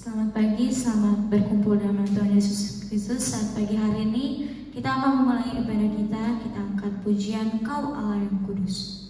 Selamat pagi, selamat berkumpul dengan Tuhan Yesus Kristus. Saat pagi hari ini kita akan memulai ibadah kita angkat pujian Kau Allah yang Kudus.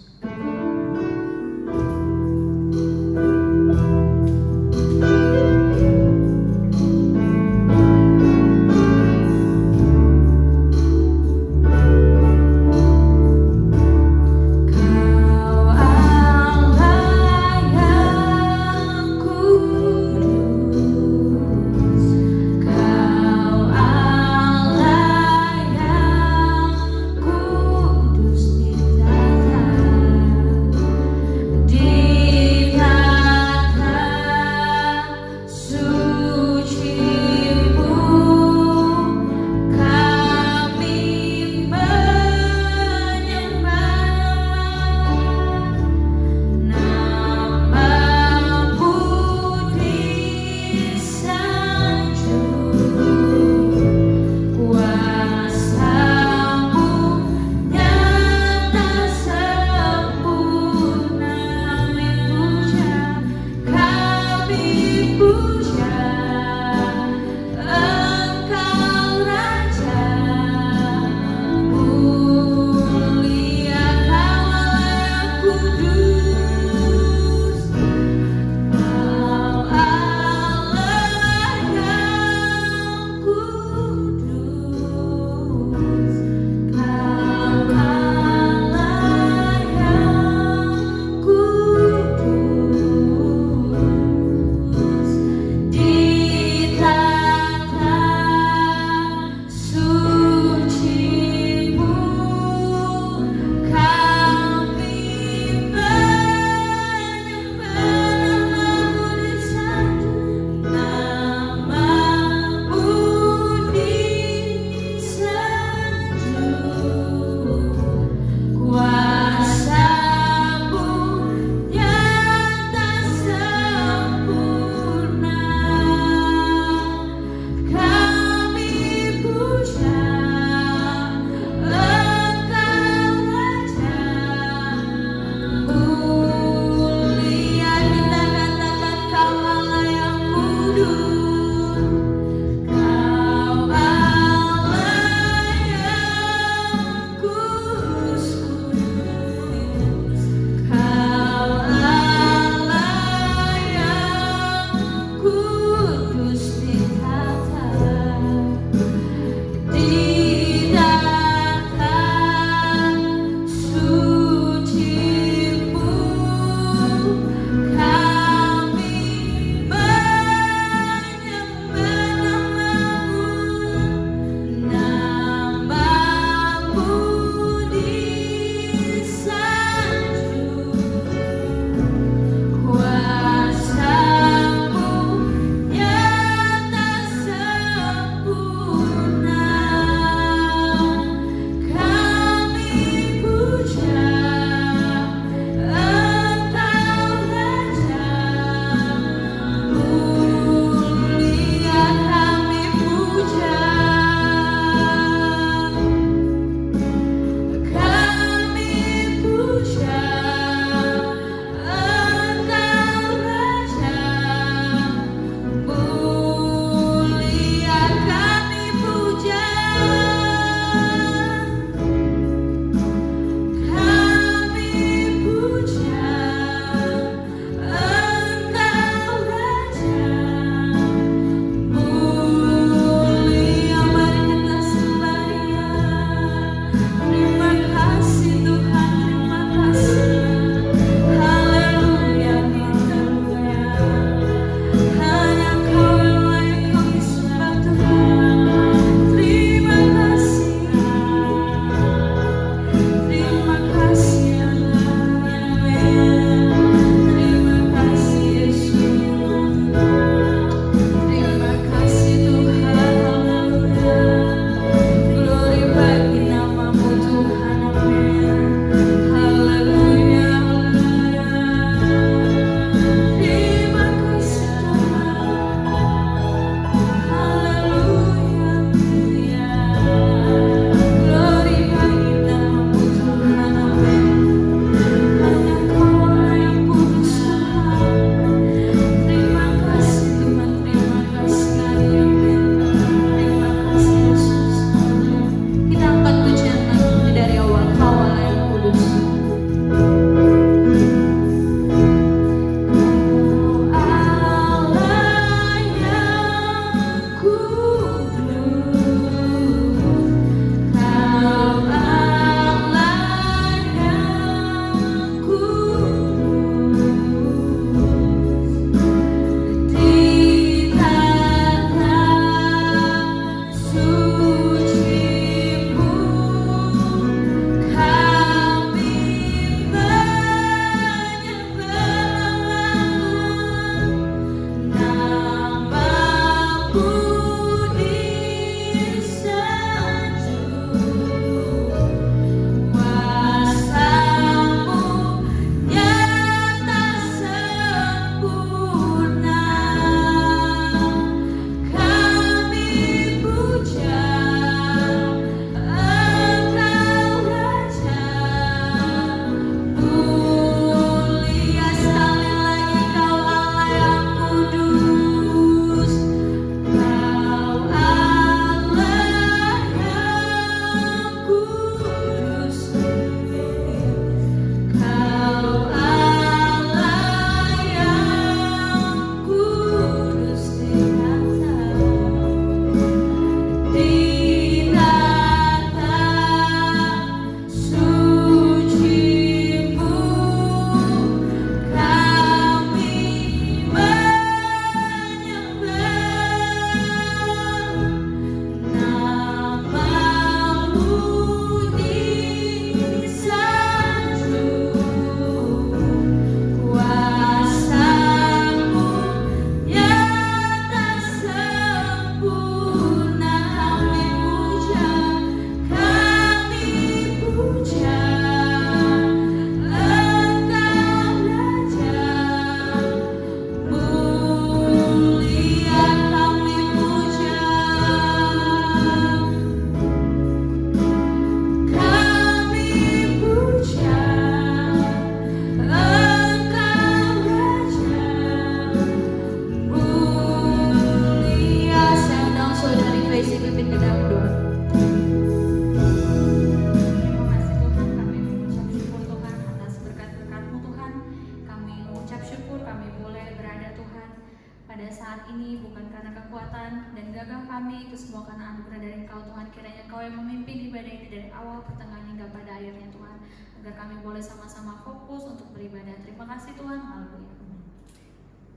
kami, bukan karena kekuatan dan gagah kami, itu semua karena anugerah dari Engkau Tuhan. Kiranya Engkau yang memimpin ibadah ini dari awal, pertengahan hingga pada akhirnya Tuhan, agar kami boleh sama-sama fokus untuk beribadah. Terima kasih Tuhan. Haleluya.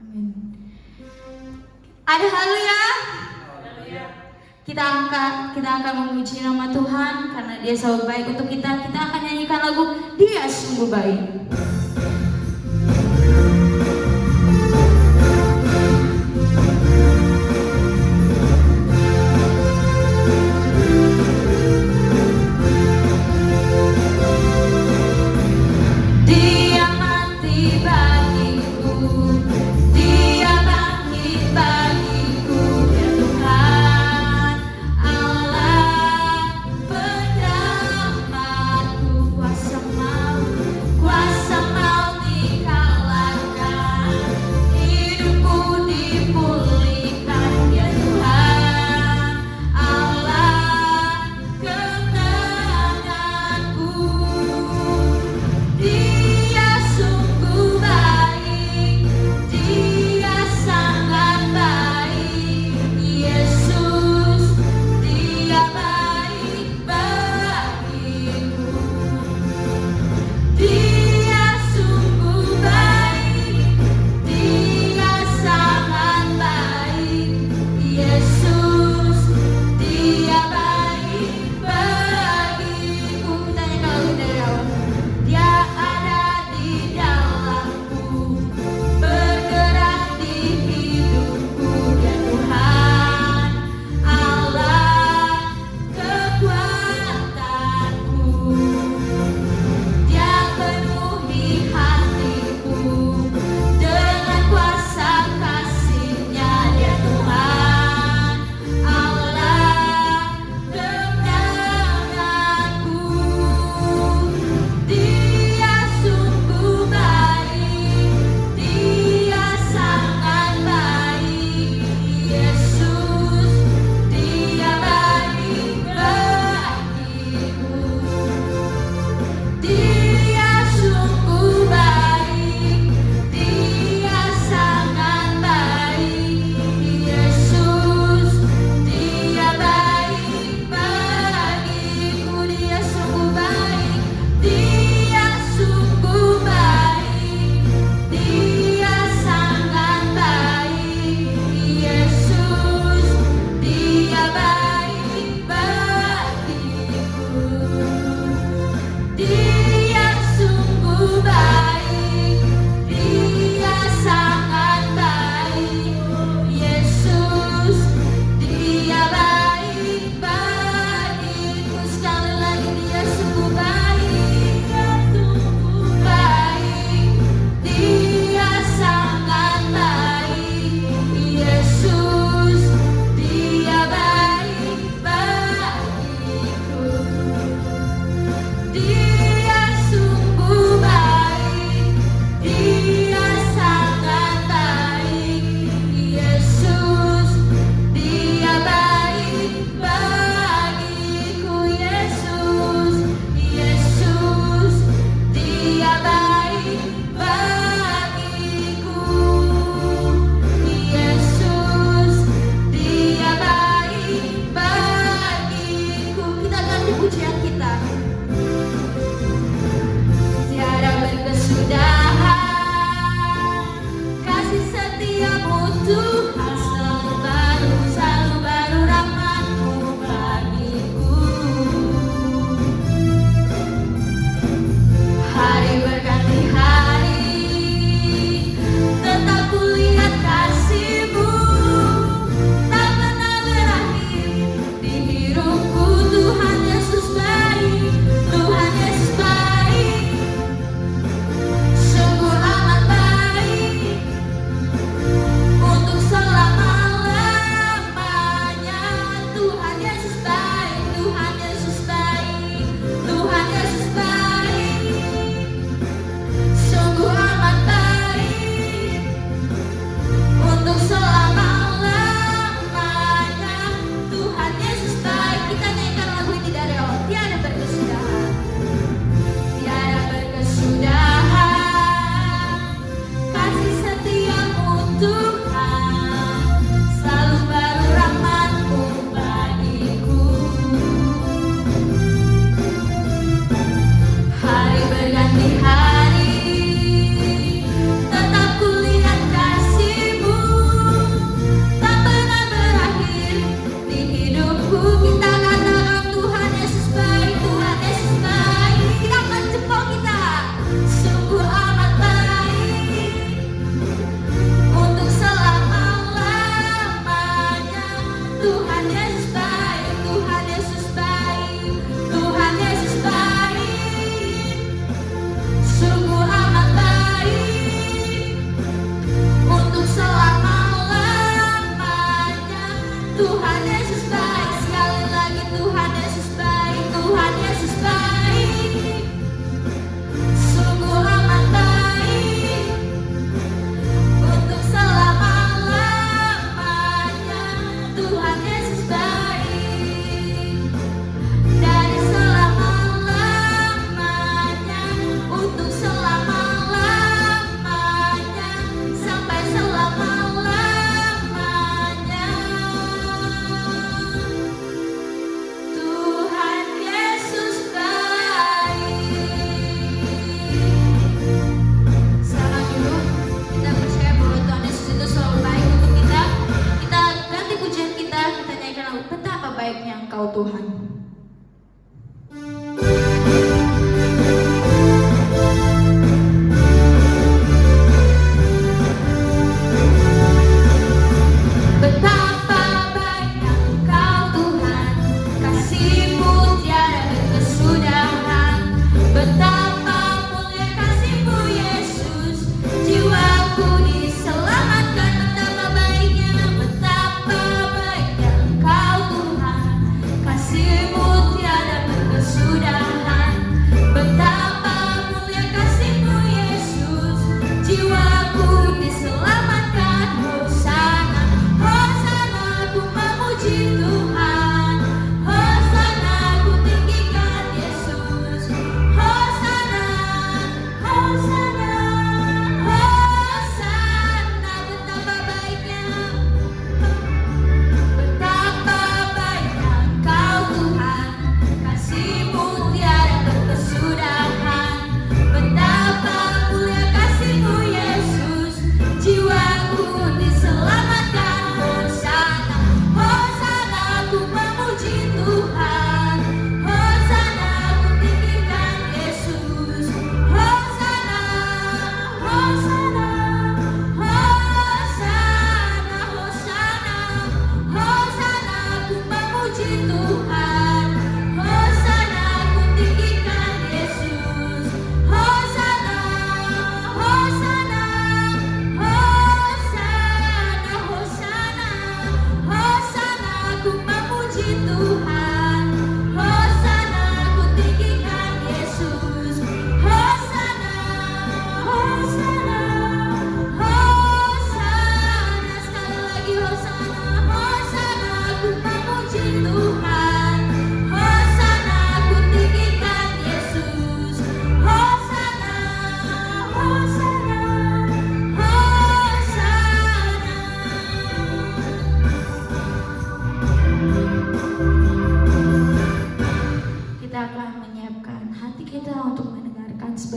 Amin. Ada haleluya. Kita akan memuji nama Tuhan karena Dia selalu baik untuk kita. Kita akan nyanyikan lagu Dia Sungguh Baik. Dia mati bagiku, Dia bangkit bagiku, ya Tuhan Allah pendamaiku, kuasa maut, kuasa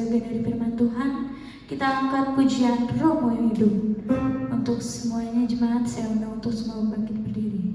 bagian dari firman Tuhan, kita angkat pujian Romo yang hidup. Untuk semuanya jemaat, saya undang untuk semua bangkit berdiri.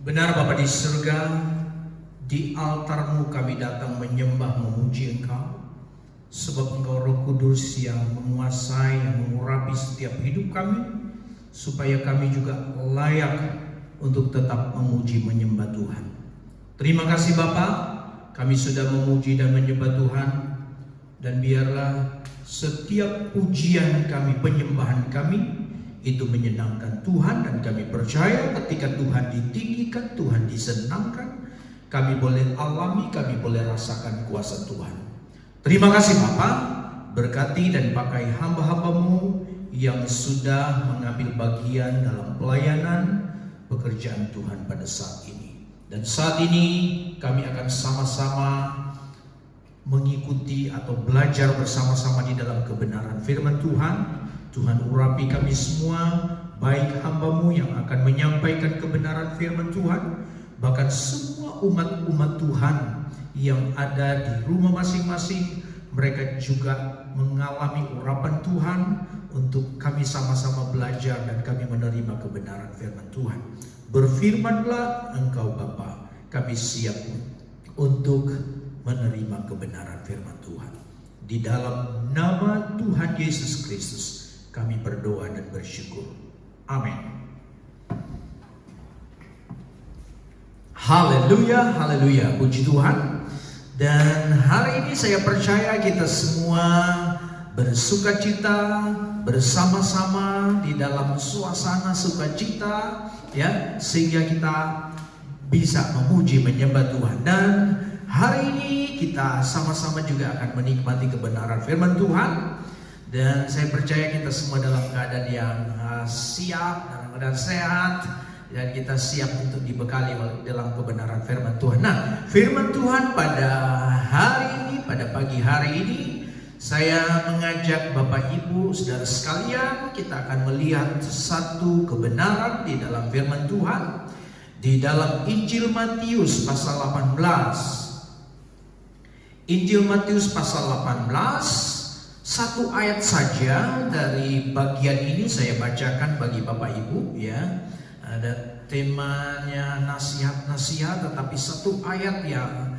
Benar Bapa di surga, di altar-Mu kami datang menyembah memuji Engkau, sebab Engkau Roh Kudus yang menguasai, yang mengurapi setiap hidup kami, supaya kami juga layak untuk tetap memuji menyembah Tuhan. Terima kasih Bapa, kami sudah memuji dan menyembah Tuhan, dan biarlah setiap pujian kami, penyembahan kami itu menyenangkan Tuhan, dan kami percaya ketika Tuhan ditinggikan, Tuhan disenangkan, kami boleh alami, kami boleh rasakan kuasa Tuhan. Terima kasih Bapa, berkati dan pakai hamba-hamba-Mu yang sudah mengambil bagian dalam pelayanan pekerjaan Tuhan pada saat ini. Dan saat ini kami akan sama-sama mengikuti atau belajar bersama-sama di dalam kebenaran firman Tuhan. Tuhan urapi kami semua, baik hamba-Mu yang akan menyampaikan kebenaran firman Tuhan, bahkan semua umat-umat Tuhan yang ada di rumah masing-masing, mereka juga mengalami urapan Tuhan untuk kami sama-sama belajar dan kami menerima kebenaran firman Tuhan. Berfirmanlah Engkau Bapa, kami siap untuk menerima kebenaran firman Tuhan. Di dalam nama Tuhan Yesus Kristus kami berdoa dan bersyukur. Amin. Haleluya, haleluya, puji Tuhan. Dan hari ini saya percaya kita semua bersukacita bersama-sama di dalam suasana sukacita, ya, sehingga kita bisa memuji menyembah Tuhan. Dan hari ini kita sama-sama juga akan menikmati kebenaran firman Tuhan. Dan saya percaya kita semua dalam keadaan yang siap, dalam keadaan sehat, dan kita siap untuk dibekali dalam kebenaran firman Tuhan. Nah, firman Tuhan pada hari ini, pada pagi hari ini, saya mengajak Bapak Ibu Saudara sekalian, kita akan melihat satu kebenaran di dalam firman Tuhan di dalam Injil Matius pasal 18. Injil Matius pasal 18, satu ayat saja dari bagian ini saya bacakan bagi Bapak Ibu, ya. Ada temanya nasihat-nasihat, tetapi satu ayat yang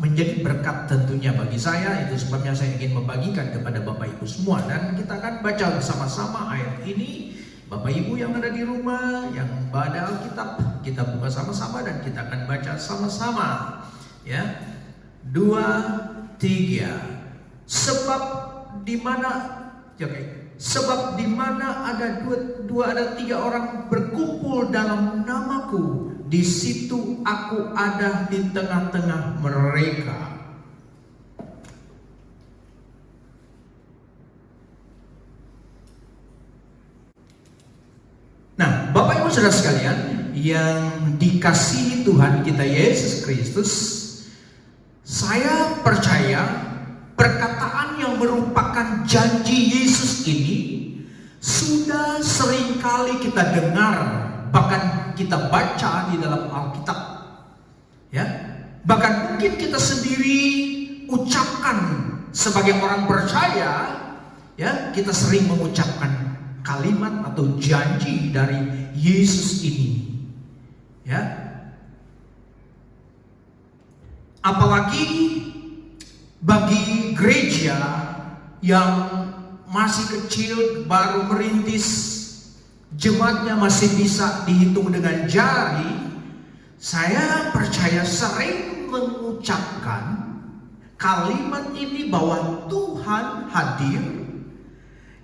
menjadi berkat tentunya bagi saya. Itu sebabnya saya ingin membagikan kepada Bapak Ibu semua, dan kita akan baca bersama-sama ayat ini. Bapak Ibu yang ada di rumah, yang pada Alkitab, kita buka sama-sama dan kita akan baca sama-sama, ya. 2, 3. Sebab di mana ada dua ada tiga orang berkumpul dalam namaku, di situ aku ada di tengah-tengah mereka. Nah, Bapak Ibu Saudara sekalian yang dikasihi Tuhan kita Yesus Kristus, saya percaya perkataan yang merupakan janji Yesus ini sudah seringkali kita dengar, bahkan kita baca di dalam Alkitab, ya. Bahkan mungkin kita sendiri ucapkan sebagai orang percaya, ya, kita sering mengucapkan kalimat atau janji dari Yesus ini, ya. Apalagi bagi gereja yang masih kecil, baru merintis, jemaatnya masih bisa dihitung dengan jari, saya percaya sering mengucapkan kalimat ini bahwa Tuhan hadir,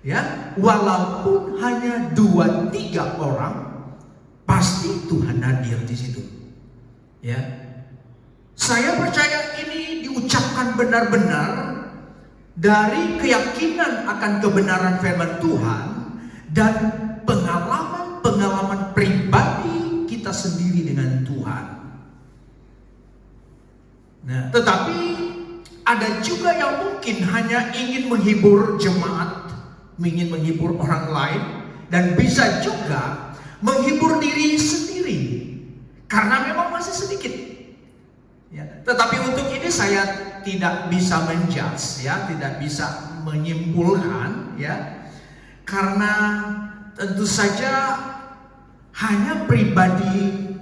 ya, walaupun hanya 2-3 orang, pasti Tuhan hadir di situ, ya. Saya percaya ini diucapkan benar-benar dari keyakinan akan kebenaran firman Tuhan dan pengalaman-pengalaman pribadi kita sendiri dengan Tuhan. Nah, tetapi ada juga yang mungkin hanya ingin menghibur jemaat, ingin menghibur orang lain, dan bisa juga menghibur diri sendiri karena memang masih sedikit. Ya, tetapi untuk ini saya tidak bisa menjudge, ya, tidak bisa menyimpulkan, ya, karena tentu saja hanya pribadi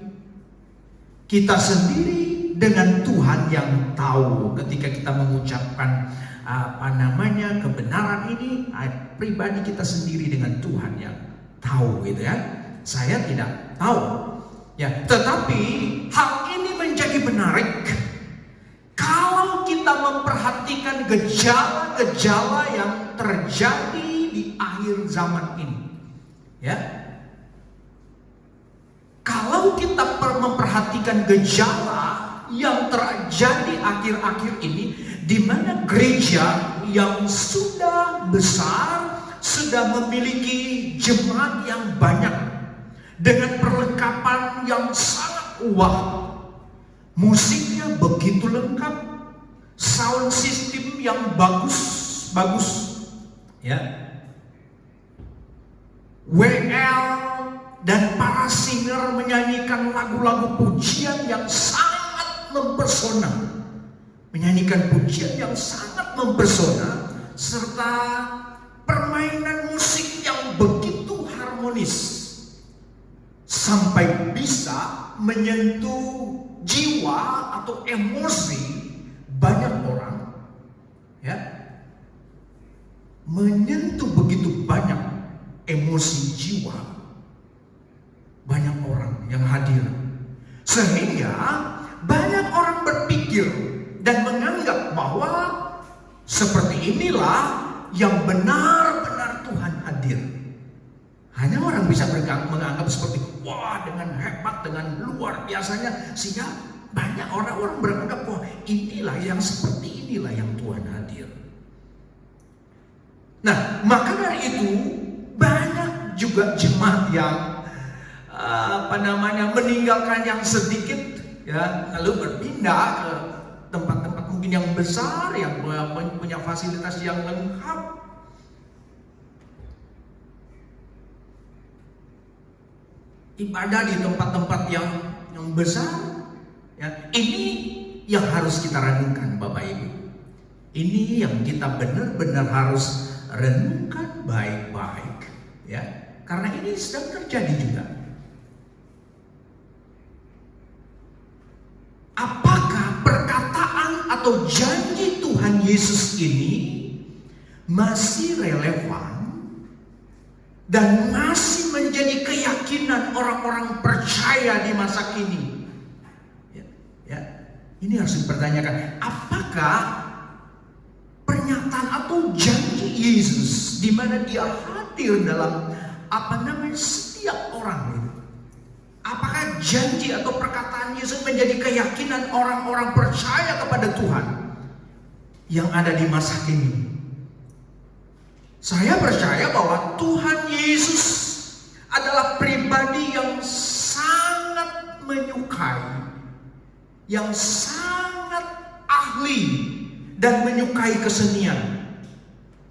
Kita sendiri dengan Tuhan yang tahu. Ketika kita mengucapkan kebenaran ini, pribadi kita sendiri dengan Tuhan yang tahu, gitu ya. Saya tidak tahu. Ya, tetapi hal ini menjadi menarik kalau kita memperhatikan gejala-gejala yang terjadi di akhir zaman ini. Ya. Kalau kita memperhatikan gejala yang terjadi akhir-akhir ini, di mana gereja yang sudah besar, sudah memiliki jemaat yang banyak, dengan perlengkapan yang sangat wah, musiknya begitu lengkap, sound system yang bagus, ya. WL dan para singer menyanyikan lagu-lagu pujian yang sangat mempesona, serta permainan musik yang begitu harmonis, sampai bisa menyentuh jiwa atau emosi banyak orang, ya, menyentuh begitu banyak emosi jiwa banyak orang yang hadir, sehingga banyak orang berpikir dan menganggap bahwa seperti inilah yang benar-benar Tuhan hadir. Hanya orang bisa menganggap seperti wah, dengan hebat, dengan luar biasanya, sehingga banyak orang-orang beranggap wah, inilah yang seperti inilah yang Tuhan hadir. Nah, maka dari itu banyak juga jemaat yang meninggalkan yang sedikit, ya, lalu berpindah ke tempat-tempat mungkin yang besar, yang punya fasilitas yang lengkap. Ibadah di tempat-tempat yang besar, ya, ini yang harus kita renungkan, Bapak Ibu. Ini yang kita benar-benar harus renungkan baik-baik, ya, karena ini sedang terjadi juga. Apakah perkataan atau janji Tuhan Yesus ini masih relevan dan masih menjadi keyakinan orang-orang percaya di masa kini? Ya, ini harus dipertanyakan. Apakah pernyataan atau janji Yesus di mana Dia hadir dalam setiap orang itu? Apakah janji atau perkataan Yesus menjadi keyakinan orang-orang percaya kepada Tuhan yang ada di masa kini? Saya percaya bahwa Tuhan Yesus adalah pribadi yang sangat menyukai, yang sangat ahli dan menyukai kesenian,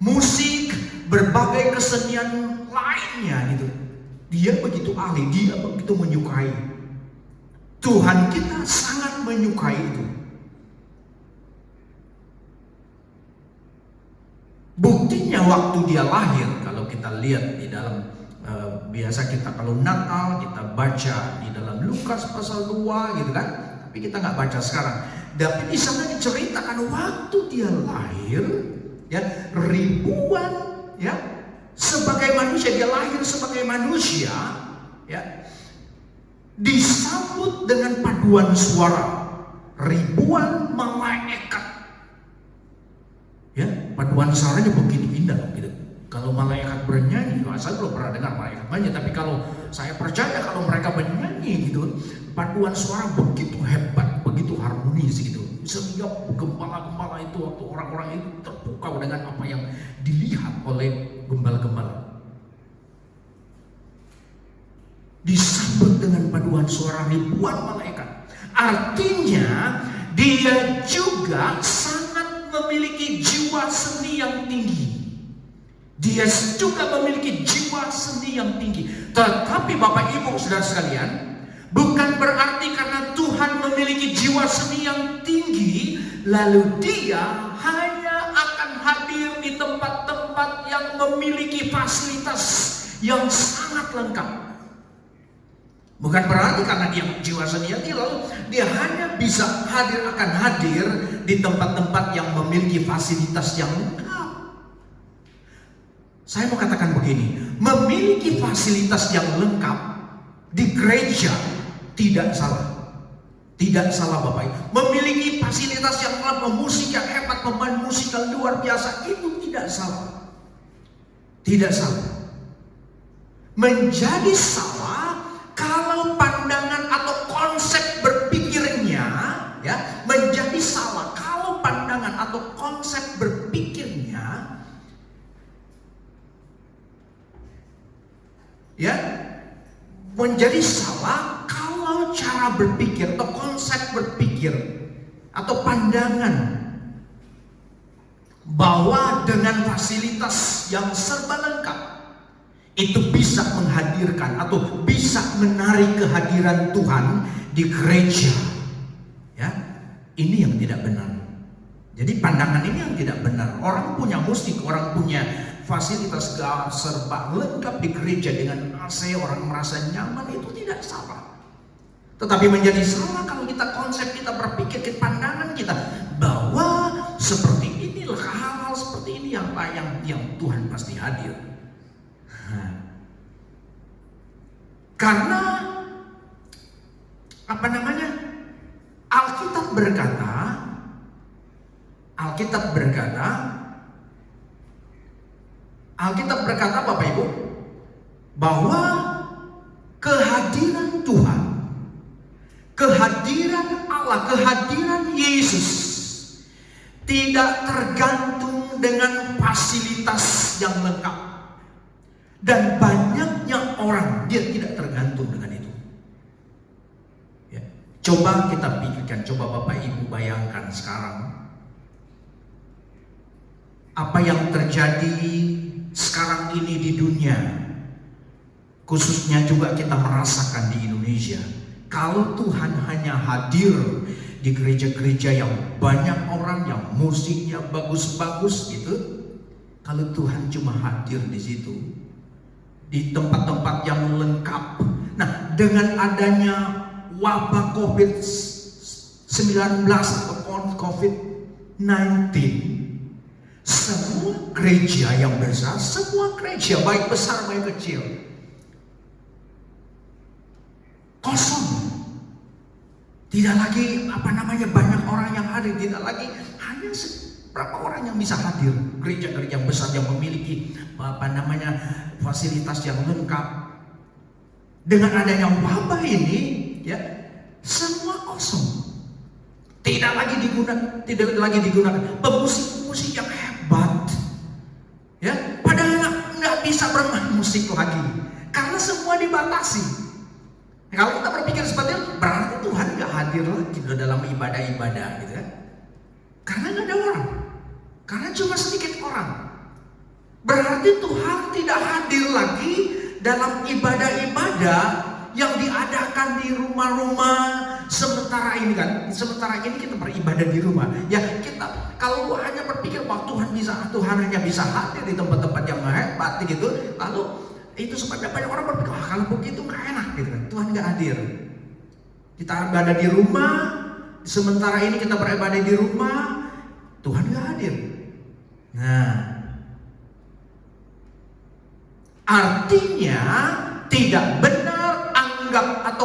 musik, berbagai kesenian lainnya gitu. Dia begitu ahli, dia begitu menyukai. Tuhan kita sangat menyukai itu. Buktinya waktu Dia lahir, kalau kita lihat di dalam biasa kita kalau Natal kita baca di dalam Lukas pasal 2 gitu kan, tapi kita nggak baca sekarang. Tapi di sana diceritakan waktu Dia lahir, ya, ribuan, ya, sebagai manusia, Dia lahir sebagai manusia, ya, disambut dengan paduan suara ribuan malaikat, ya, paduan suaranya begitu indah gitu. Kalau malaikat bernyanyi, saya belum pernah dengar malaikat bernyanyi, tapi kalau saya percaya kalau mereka bernyanyi gitu, paduan suara begitu hebat, begitu harmonis gitu, sehingga gembala-gembala itu, waktu orang-orang itu terpukau dengan apa yang dilihat oleh gembala-gembala. Disambut dengan paduan suara ribuan malaikat. Artinya Dia juga sangat memiliki jiwa seni yang tinggi. Dia juga memiliki jiwa seni yang tinggi. Tetapi Bapak Ibu Saudara sekalian, bukan berarti karena Tuhan memiliki jiwa seni yang tinggi, lalu Dia hanya akan hadir di tempat-tempat yang memiliki fasilitas yang sangat lengkap. Bukan berarti karena dia jiwa seniati lalu dia hanya bisa akan hadir di tempat-tempat yang memiliki fasilitas yang lengkap. Saya mau katakan begini, memiliki fasilitas yang lengkap di gereja tidak salah. Tidak salah Bapak Ibu. Memiliki fasilitas yang lengkap, musik yang hebat, pemain musik yang luar biasa, itu tidak salah. Tidak salah. Menjadi salah kalau pandangan atau konsep berpikirnya, ya, menjadi salah kalau pandangan atau konsep berpikirnya, ya, menjadi salah kalau cara berpikir atau konsep berpikir atau pandangan bahwa dengan fasilitas yang serba lengkap itu bisa menghadirkan atau bisa menarik kehadiran Tuhan di gereja. Ya, ini yang tidak benar. Jadi pandangan ini yang tidak benar. Orang punya musik, orang punya fasilitas serba lengkap di gereja dengan AC, orang merasa nyaman, itu tidak salah. Tetapi menjadi salah kalau kita konsep kita berpikir ke pandangan kita bahwa seperti inilah hal-hal seperti ini yang Tuhan pasti hadir. Karena Alkitab berkata Bapak Ibu bahwa kehadiran Tuhan, kehadiran Allah, kehadiran Yesus tidak tergantung dengan fasilitas yang lengkap. Dan banyaknya orang dia tidak tergantung dengan itu. Ya. Coba kita pikirkan, coba Bapak Ibu bayangkan sekarang apa yang terjadi sekarang ini di dunia, khususnya juga kita merasakan di Indonesia. Kalau Tuhan hanya hadir di gereja-gereja yang banyak orang, yang musiknya bagus-bagus gitu, kalau Tuhan cuma hadir di situ, di tempat-tempat yang lengkap. Nah, dengan adanya wabah COVID-19 atau COVID-19, semua gereja yang besar, semua gereja baik besar baik kecil, kosong. Tidak lagi banyak orang yang hadir, tidak lagi hanya berapa orang yang bisa hadir. Gereja-gereja besar yang memiliki fasilitas yang lengkap. Dengan adanya wabah ini, ya, semua kosong. Tidak lagi digunakan pemusik-pemusik yang hebat. Ya, padahal nggak bisa bermain musik lagi karena semua dibatasi. Kalau kita berpikir seperti itu, berarti Tuhan nggak hadir lagi dalam ibadah-ibadah, gitu kan? Karena nggak ada orang, karena cuma sedikit orang. Berarti Tuhan tidak hadir lagi dalam ibadah-ibadah yang diadakan di rumah-rumah sementara ini kan. Sementara ini kita beribadah di rumah. Ya, kita kalau hanya berpikir bahwa Tuhan hanya bisa hadir di tempat-tempat yang hebat gitu, lalu itu sebabnya banyak orang berpikir, kalau begitu nggak enak gitu kan. Tuhan nggak hadir. Kita ibadah di rumah, sementara ini kita beribadah di rumah, Tuhan nggak hadir. Nah, artinya tidak benar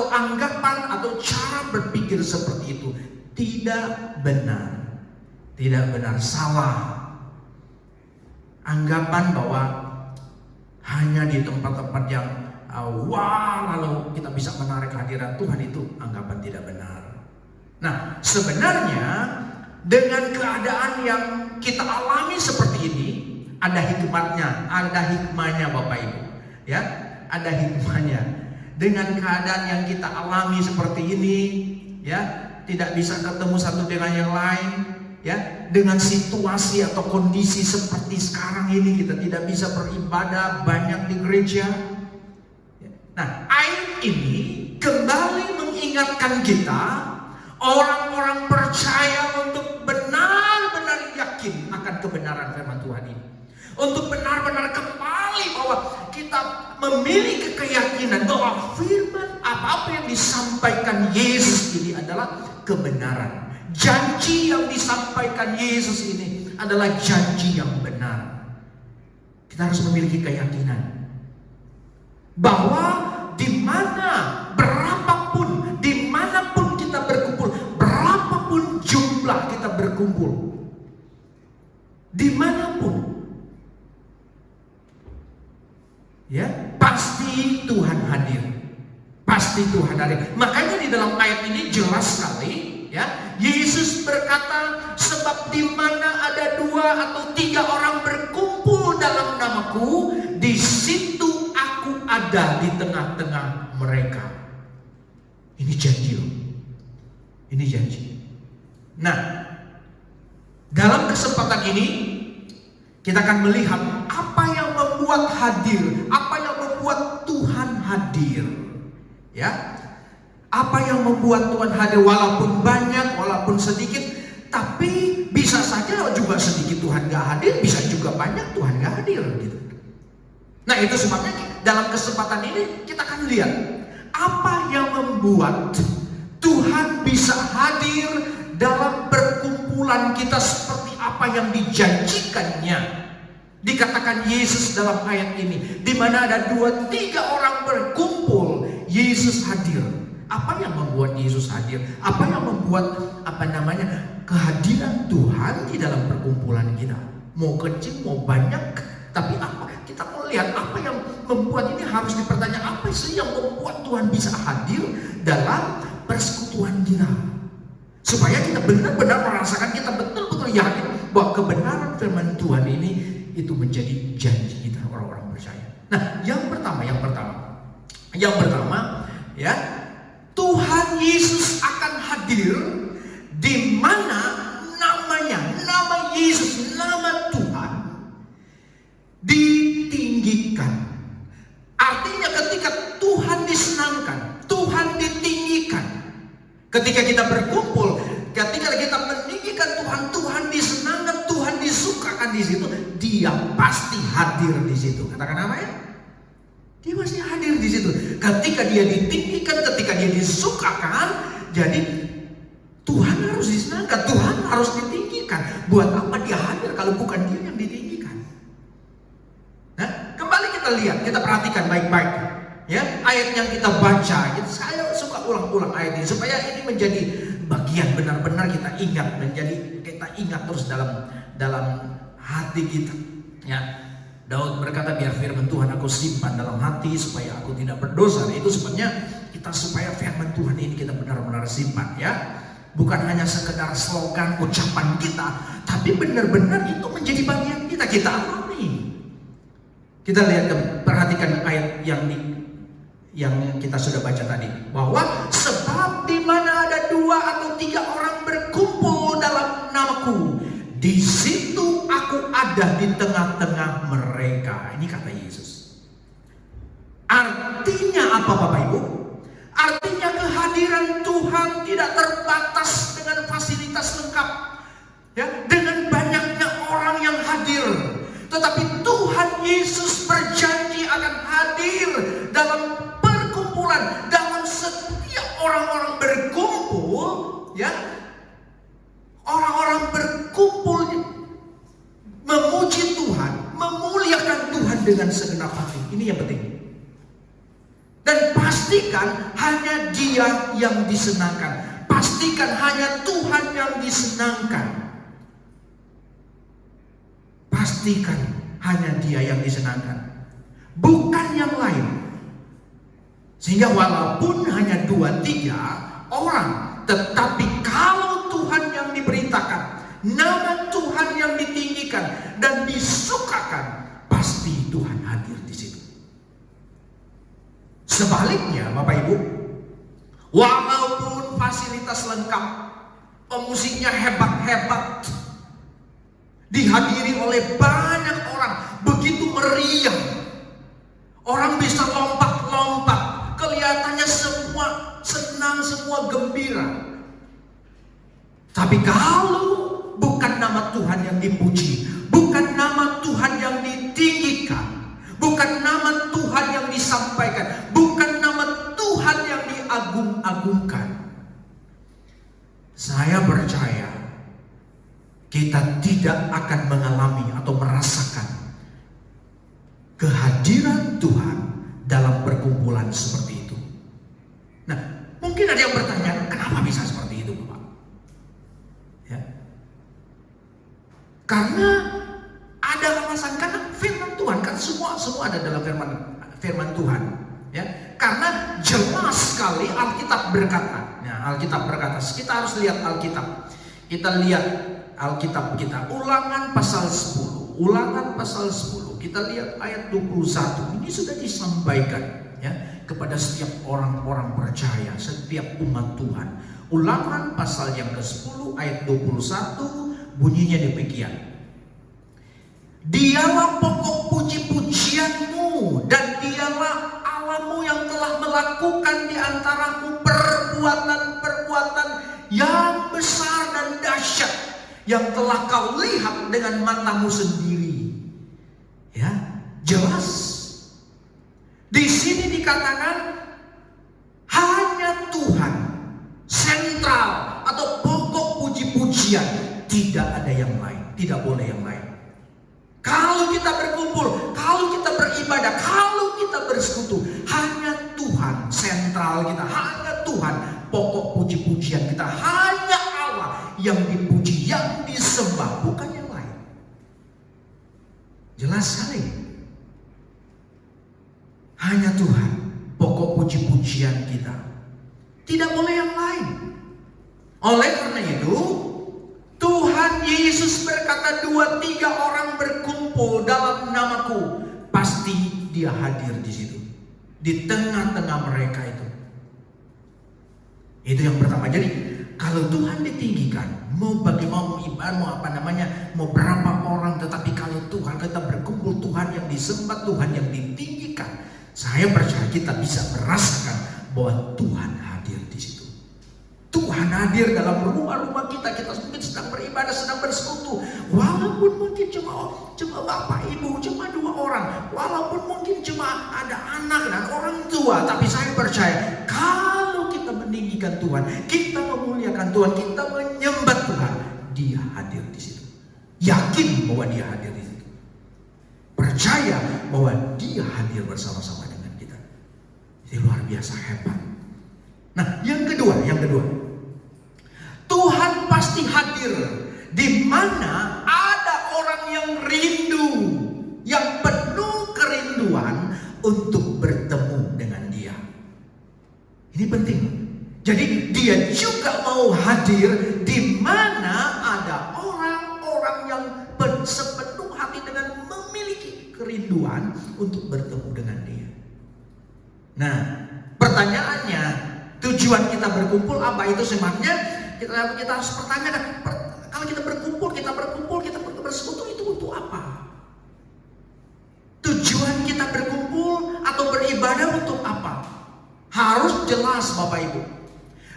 anggapan atau cara berpikir seperti itu. Tidak benar. Tidak benar, salah. Anggapan bahwa hanya di tempat-tempat yang lalu kita bisa menarik kehadiran Tuhan, itu anggapan tidak benar. Nah, sebenarnya dengan keadaan yang kita alami seperti ini, ada hikmahnya Bapak Ibu. Ya, ada hikmahnya. Dengan keadaan yang kita alami seperti ini, ya, tidak bisa ketemu satu dengan yang lain, ya, dengan situasi atau kondisi seperti sekarang ini kita tidak bisa beribadah banyak di gereja. Nah, ayat ini kembali mengingatkan kita, orang-orang percaya, untuk benar-benar yakin akan kebenaran firman Tuhan ini, untuk benar-benar kembali bahwa kita memiliki keyakinan bahwa firman apa-apa yang disampaikan Yesus ini adalah kebenaran. Janji yang disampaikan Yesus ini adalah janji yang benar. Kita harus memiliki keyakinan bahwa di mana, berapapun, dimanapun kita berkumpul, berapapun jumlah kita berkumpul, dimanapun, ya, pasti Tuhan hadir. Pasti Tuhan hadir. Makanya di dalam ayat ini jelas sekali, ya, Yesus berkata, sebab di mana ada 2 atau 3 orang berkumpul dalam namaku, di situ aku ada di tengah-tengah mereka. Ini janji loh. Ini janji. Nah, dalam kesempatan ini kita akan melihat apa yang membuat hadir, apa yang membuat Tuhan hadir. Ya. Apa yang membuat Tuhan hadir, walaupun banyak, walaupun sedikit, tapi bisa saja juga sedikit Tuhan gak hadir, bisa juga banyak Tuhan gak hadir gitu. Nah, itu sebabnya dalam kesempatan ini kita akan lihat apa yang membuat Tuhan bisa hadir dalam perkumpulan kita seperti apa yang dijanjikannya. Dikatakan Yesus dalam ayat ini, di mana ada 2-3 orang berkumpul, Yesus hadir. Apa yang membuat Yesus hadir? Apa yang membuat kehadiran Tuhan di dalam perkumpulan kita? Mau kecil, mau banyak, tapi apa? Kita mau lihat apa yang membuat ini, harus dipertanya apa sih yang membuat Tuhan bisa hadir dalam persekutuan kita? Supaya kita benar-benar merasakan, kita betul-betul yakin bahwa kebenaran firman Tuhan ini itu menjadi janji kita orang-orang percaya. Nah, yang pertama, ya, Tuhan Yesus akan hadir di mana namanya, nama Yesus, nama Tuhan ditinggikan. Artinya ketika Tuhan disenangkan, Tuhan ditinggikan. Ketika kita berkumpul, ketika kita meninggikan Tuhan, Tuhan disenangkan, Tuhan disukakan di situ, Dia pasti hadir di situ. Katakan apa ya? Dia pasti hadir di situ. Ketika Dia ditinggikan, ketika Dia disukakan, jadi Tuhan harus disenangkan, Tuhan harus ditinggikan. Buat apa Dia hadir kalau bukan Dia yang ditinggikan? Nah, kembali kita lihat, kita perhatikan baik-baik. Ya, ayat yang kita baca, saya suka ulang-ulang ayat ini supaya ini menjadi bagian benar-benar kita ingat terus dalam hati kita. Ya, Daud berkata, biar firman Tuhan aku simpan dalam hati supaya aku tidak berdosa. Nah, itu sebabnya kita supaya firman Tuhan ini kita benar-benar simpan, ya. Bukan hanya sekedar slogan ucapan kita, tapi benar-benar itu menjadi bagian kita alami. Kita lihat, perhatikan ayat yang kita sudah baca tadi, bahwa sebab di mana ada 2 atau 3 orang berkumpul dalam namaku, di situ aku ada di tengah-tengah mereka. Ini kata Yesus. Artinya apa, Bapak Ibu? Artinya kehadiran Tuhan tidak terbatas dengan fasilitas lengkap, ya, dengan banyaknya orang yang hadir. Tetapi Tuhan Yesus berjanji akan hadir dalam perkumpulan, dalam setiap orang-orang berkumpul, ya. Orang-orang berkumpul memuji Tuhan, memuliakan Tuhan dengan segenap hati. Ini yang penting. Dan pastikan hanya Dia yang disenangkan. Pastikan hanya Tuhan yang disenangkan. Pastikan hanya Dia yang disenangkan, bukan yang lain. Sehingga walaupun hanya 2-3 orang, tetapi kalau Tuhan yang diberitakan, nama Tuhan yang ditinggikan dan disukakan, pasti Tuhan hadir di situ. Sebaliknya, Bapak Ibu, walaupun fasilitas lengkap, pemusiknya hebat-hebat, dihadiri oleh banyak orang, begitu meriah, orang bisa lompat-lompat, kelihatannya semua senang, semua gembira. Tapi kalau bukan nama Tuhan yang dipuji, bukan nama Tuhan yang ditinggikan, bukan nama akan mengalami atau merasakan kehadiran Tuhan dalam perkumpulan seperti itu. Nah, mungkin ada yang bertanya, kenapa bisa seperti itu, Bapak? Ya. Karena ada alasan, karena firman Tuhan, kan semua ada dalam firman Tuhan. Ya, karena jelas sekali Alkitab berkata. Ya, Alkitab berkata, kita harus lihat Alkitab. Kita lihat Alkitab kita, Ulangan pasal 10. Ulangan pasal 10, kita lihat ayat 21. Ini sudah disampaikan ya kepada setiap orang-orang percaya, setiap umat Tuhan. Ulangan pasal yang ke-10 ayat 21 bunyinya demikian. Dialah pokok puji-pujianmu dan dialah Allahmu yang telah melakukan di antaramu perbuatan-perbuatan yang besar dan dahsyat yang telah kau lihat dengan matamu sendiri. Ya, jelas. Di sini dikatakan hanya Tuhan sentral atau pokok puji-pujian, tidak ada yang lain, tidak boleh yang lain. Kalau kita berkumpul, kalau kita beribadah, kalau kita bersekutu, hanya Tuhan sentral kita, hanya Tuhan pokok puji-pujian kita, hanya Allah yang dipuji, yang disembah, bukan yang lain. Jelas sekali. Hanya Tuhan pokok puji-pujian kita, tidak boleh yang lain. Oleh karena itu, Tuhan Yesus berkata, 2-3 orang berkumpul dalam namaku, pasti Dia hadir di situ, di tengah-tengah mereka itu. Itu yang pertama. Jadi kalau Tuhan ditinggikan, mau ibadah, mau berapa orang, tetapi kalau Tuhan kita berkumpul, Tuhan yang disembah, Tuhan yang ditinggikan, saya percaya kita bisa merasakan bahwa Tuhan hadir di situ. Tuhan hadir dalam rumah-rumah kita. Kita mungkin sedang beribadah, sedang bersekutu. Walaupun mungkin cuma bapak ibu, cuma 2 orang. Walaupun mungkin cuma ada anak dan orang tua. Tapi saya percaya kalau kita meninggikan Tuhan, kita memuliakan Tuhan, kita menyembah Tuhan, Dia hadir di situ. Yakin bahwa Dia hadir di situ. Percaya bahwa Dia hadir bersama-sama dengan kita. Itu luar biasa hebat. Nah, yang kedua, Tuhan pasti hadir di mana ada orang yang rindu, yang penuh kerinduan untuk bertemu dengan Dia. Ini penting. Jadi Dia juga mau hadir di mana ada orang-orang yang sepenuh hati dengan memiliki kerinduan untuk bertemu dengan Dia. Nah, pertanyaannya, tujuan kita berkumpul apa? Itu sebenarnya kita harus pertanyakan. Kalau kita berkumpul, kita bersekutu, itu untuk apa? Tujuan kita berkumpul atau beribadah untuk apa? Harus jelas, Bapak Ibu.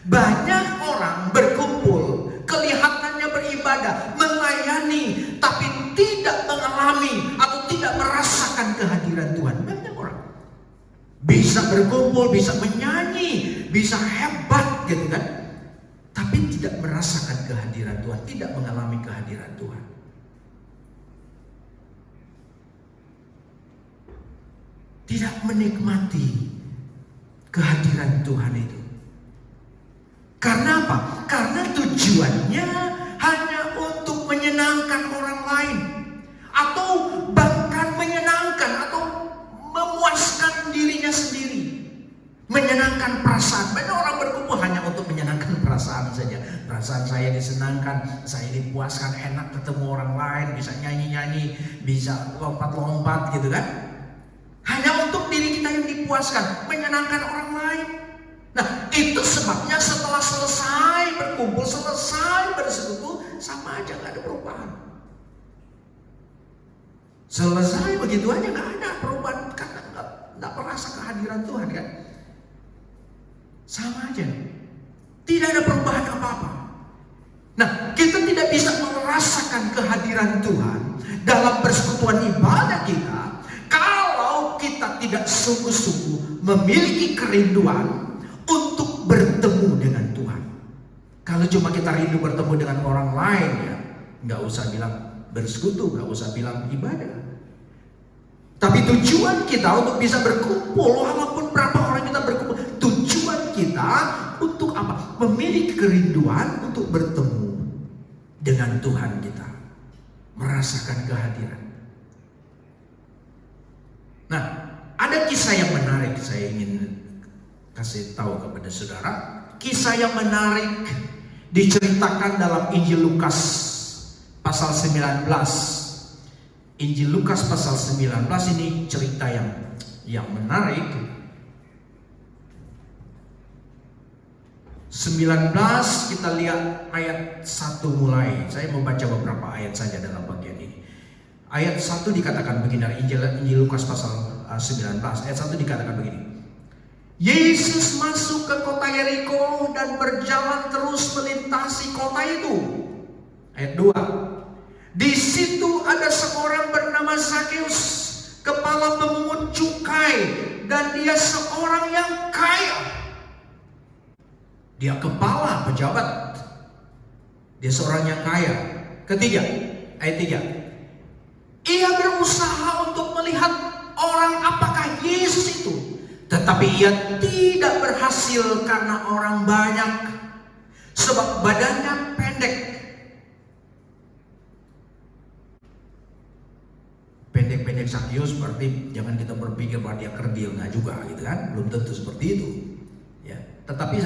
Banyak orang berkumpul, kelihatannya beribadah, melayani, tapi tidak mengalami atau tidak merasakan kehadiran Tuhan. Banyak orang bisa berkumpul, bisa menyanyi, bisa hebat gitu kan, tapi tidak merasakan kehadiran Tuhan, tidak mengalami kehadiran Tuhan. Tidak menikmati kehadiran Tuhan itu. Karena apa? Karena tujuannya hanya untuk menyenangkan orang lain, atau bahkan menyenangkan atau memuaskan dirinya sendiri, menyenangkan perasaan. Banyak orang berkumpul hanya untuk menyenangkan perasaan saja. Perasaan saya disenangkan, saya dipuaskan, enak ketemu orang lain, bisa nyanyi-nyanyi, bisa lompat-lompat gitu kan. Hanya untuk diri kita yang dipuaskan, menyenangkan orang lain. Nah, itu sebabnya setelah selesai berkumpul, selesai bersekutu, sama aja gak ada perubahan. Selesai begitu aja gak ada perubahan, karena gak merasa kehadiran Tuhan kan. Sama aja, tidak ada perubahan apa-apa. Nah, kita tidak bisa merasakan kehadiran Tuhan dalam persekutuan ibadah kita kalau kita tidak sungguh-sungguh memiliki kerinduan untuk bertemu dengan Tuhan. Kalau cuma kita rindu bertemu dengan orang lain, ya nggak usah bilang bersekutu, nggak usah bilang ibadah. Tapi tujuan kita untuk bisa berkumpul, walaupun berapa orang kita berkumpul, tujuan kita untuk apa? Memiliki kerinduan untuk bertemu dengan Tuhan kita, merasakan kehadiran. Nah, ada kisah yang menarik saya ingin kasih tahu kepada saudara. Kisah yang menarik diceritakan dalam Injil Lukas pasal 19. Injil Lukas pasal 19 ini cerita yang menarik. 19 kita lihat ayat 1 mulai. Saya mau baca beberapa ayat saja dalam bagian ini. Ayat 1 dikatakan begini dari Injil Lukas pasal 19. Ayat 1 dikatakan begini. Yesus masuk ke kota Yeriko dan berjalan terus melintasi kota itu. Ayat 2. Di situ ada seorang bernama Zakeus, kepala pemungut cukai, dan dia seorang yang kaya. Dia kepala pejabat. Dia seorang yang kaya. Ketiga, ayat 3. Ia berusaha untuk melihat orang apakah Yesus itu, tetapi ia tidak berhasil karena orang banyak, sebab badannya pendek. Pendek-pendek Zakeus berarti jangan kita berpikir bahwa dia kerdil, nggak juga gitu kan, belum tentu seperti itu ya. Tetapi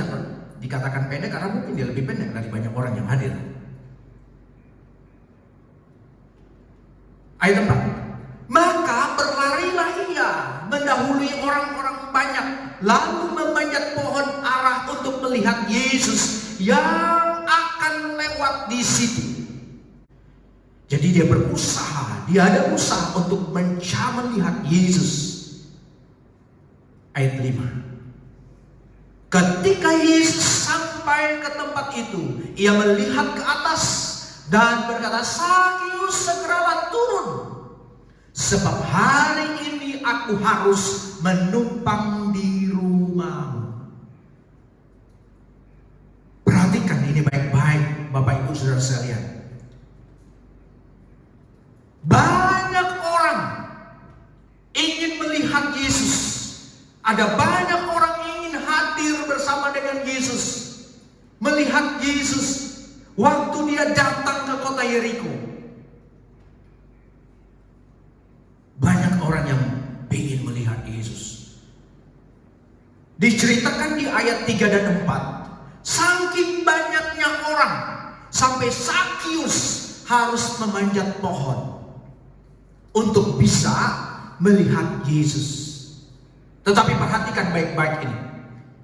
dikatakan pendek karena mungkin dia lebih pendek dari banyak orang yang hadir. Ayat 4. Maka berlarilah ia mendahului orang-orang banyak, lalu memanjat pohon ara untuk melihat Yesus yang akan lewat di situ. Jadi dia berusaha, dia ada usaha untuk melihat Yesus. Ayat 5. Ketika Yesus sampai ke tempat itu, ia melihat ke atas dan berkata, Zakeus, segeralah turun, sebab hari ini aku harus menumpang di rumahmu. Perhatikan ini baik-baik, Bapak Ibu Saudara sekalian. Banyak orang ingin melihat Yesus. Ada banyak orang ingin hadir bersama dengan Yesus, melihat Yesus waktu dia datang ke kota Yeriko. Banyak orang yang ingin melihat Yesus. Diceritakan di ayat 3 dan 4, saking banyaknya orang sampai Zakeus harus memanjat pohon untuk bisa melihat Yesus. Tetapi perhatikan baik-baik ini.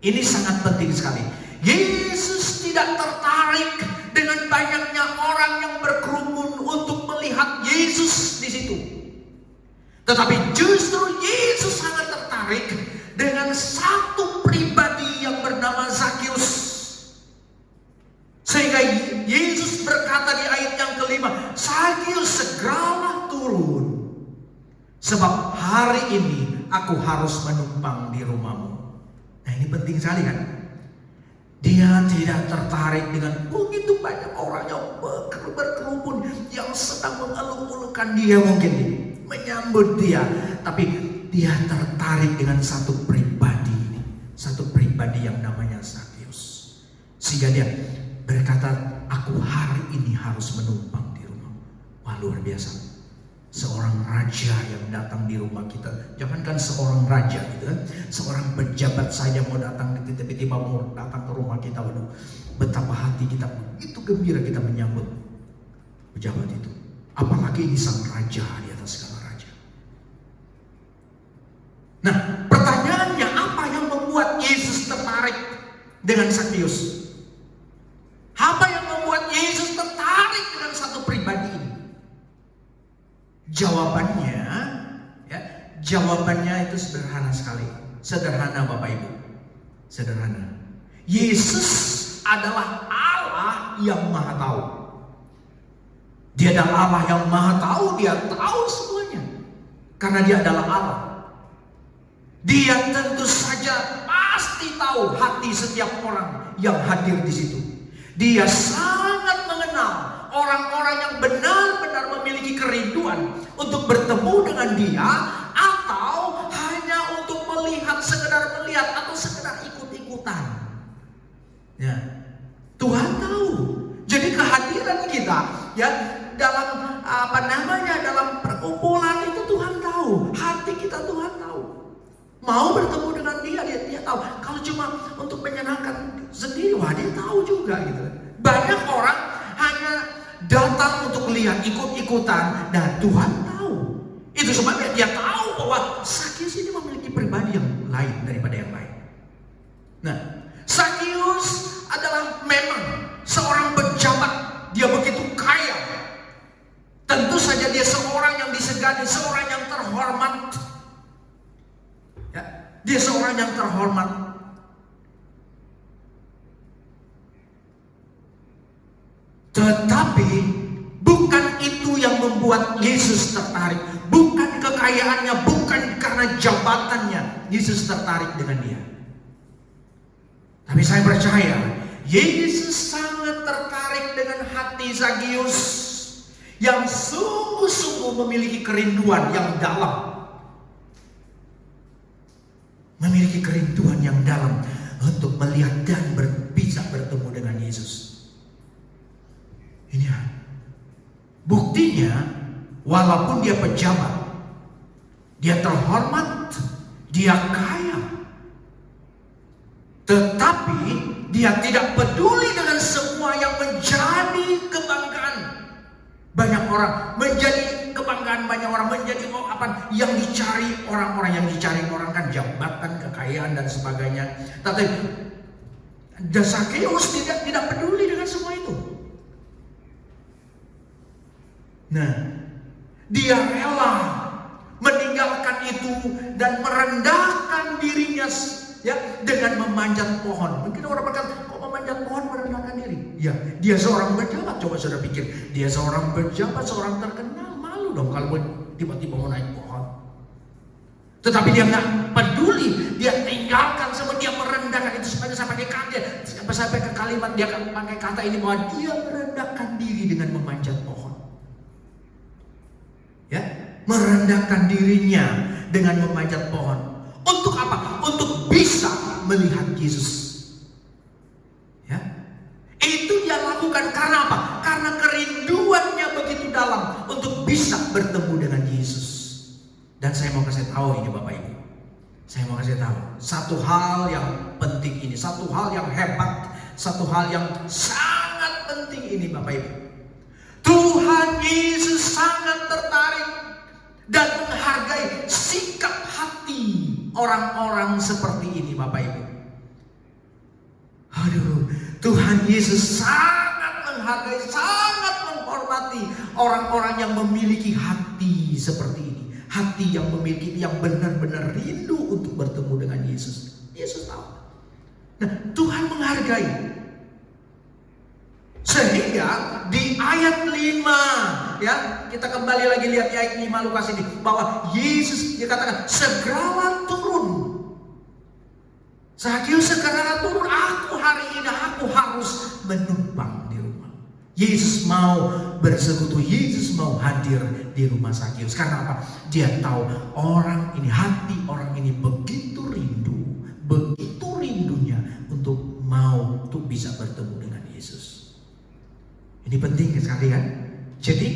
Ini sangat penting sekali. Yesus tidak tertarik dengan banyaknya orang yang berkerumun untuk melihat Yesus di situ. Tetapi justru Yesus sangat tertarik dengan satu pribadi yang bernama Zakeus. Sehingga Yesus berkata di ayat yang kelima, Zakeus, segeralah turun, sebab hari ini aku harus menumpang di rumahmu. Nah, ini penting sekali kan. Dia tidak tertarik dengan begitu banyak orang yang berkerumun yang sedang mengeluh-elukan dia, mungkin menyambut dia. Tapi dia tertarik dengan satu pribadi, satu pribadi yang namanya Zakeus. Sehingga dia berkata, aku hari ini harus menumpang di rumahmu. Wah, luar biasa. Seorang raja yang datang di rumah kita. Jangankan seorang raja gitu kan, seorang pejabat saja mau datang, tiba-tiba mau datang ke rumah kita. Waduh, betapa hati kita begitu gembira kita menyambut pejabat itu. Apalagi ini sang raja di atas segala raja. Nah, pertanyaannya, apa yang membuat Yesus tertarik dengan Zakeus? Apa yang membuat Yesus tertarik dengan satu pribadi ini? Jawabannya itu sederhana sekali. Sederhana, Bapak Ibu. Sederhana. Yesus adalah Allah yang Maha Tahu. Dia adalah Allah yang Maha Tahu, dia tahu semuanya. Karena dia adalah Allah. Dia tentu saja pasti tahu hati setiap orang yang hadir di situ. Dia sangat mengenal orang-orang yang benar-benar memiliki kerinduan untuk bertemu dengan Dia, atau hanya untuk melihat, sekedar melihat, atau sekedar ikut-ikutan. Ya, Tuhan tahu. Jadi kehadiran kita ya dalam dalam perkumpulan itu Tuhan tahu. Hati kita Tuhan tahu. Mau bertemu dengan dia tahu. Kalau cuma untuk menyenangkan sendiri, wah dia tahu juga gitu. Banyak orang hanya datang untuk lihat, ikut-ikutan, dan Tuhan tahu. Itu sebabnya dia tahu bahwa Sakius ini memiliki pribadi yang lain daripada yang lain. Nah, Sakius adalah memang seorang pejabat, dia begitu kaya. Tentu saja dia seorang yang disegani, seorang yang terhormat. Ya, dia seorang yang terhormat. Tetapi bukan itu yang membuat Yesus tertarik. Bukan kekayaannya, bukan karena jabatannya Yesus tertarik dengan dia. Tapi saya percaya Yesus sangat tertarik dengan hati Sakius yang sungguh-sungguh memiliki kerinduan yang dalam. Memiliki kerinduan yang dalam untuk melihat dan bisa bertemu dengan Yesus. Ini buktinya, walaupun dia pejabat, dia terhormat, dia kaya, tetapi dia tidak peduli dengan semua yang menjadi kebanggaan banyak orang, menjadi kebanggaan banyak orang, menjadi yang dicari orang-orang, yang dicari orang kan jabatan, kekayaan dan sebagainya. Tapi Sakius tidak peduli dengan semua itu. Nah, dia rela meninggalkan itu dan merendahkan dirinya ya dengan memanjat pohon. Mungkin orang berkata, kok memanjat pohon merendahkan diri? Ya, dia seorang pejabat. Coba saudara pikir, dia seorang pejabat, seorang terkenal, malu dong kalau tiba-tiba mau naik pohon. Tetapi dia nggak peduli, dia tinggalkan semua, dia merendahkan itu. Sampai ke kalimat dia akan pakai kata ini bahwa dia merendahkan diri dengan memanjat pohon. Ya, merendahkan dirinya dengan memanjat pohon. Untuk apa? Untuk bisa melihat Yesus. Ya, itu dia lakukan karena apa? Karena kerinduannya begitu dalam untuk bisa bertemu dengan Yesus. Dan saya mau kasih tahu ini Bapak Ibu. Saya mau kasih tahu satu hal yang penting ini, satu hal yang hebat, satu hal yang sangat penting ini Bapak Ibu. Tuhan Yesus sangat tertarik dan menghargai sikap hati orang-orang seperti ini Bapak Ibu. Aduh, Tuhan Yesus sangat menghargai, sangat menghormati orang-orang yang memiliki hati seperti ini. Hati yang memiliki, yang benar-benar rindu untuk bertemu dengan Yesus. Yesus tahu. Nah, Tuhan menghargai. Sehingga di ayat 5, ya, kita kembali lagi lihat di ayat 5 Lukas ini, bahwa Yesus dikatakan segeralah turun. Sakius segeralah turun, aku hari ini aku harus menumpang di rumah. Yesus mau bersekutu, Yesus mau hadir di rumah Sakius. Karena apa? Dia tahu orang ini, hati orang ini begitu rindunya untuk bisa bertemu dengan Yesus. Ini penting sekali kan? Jadi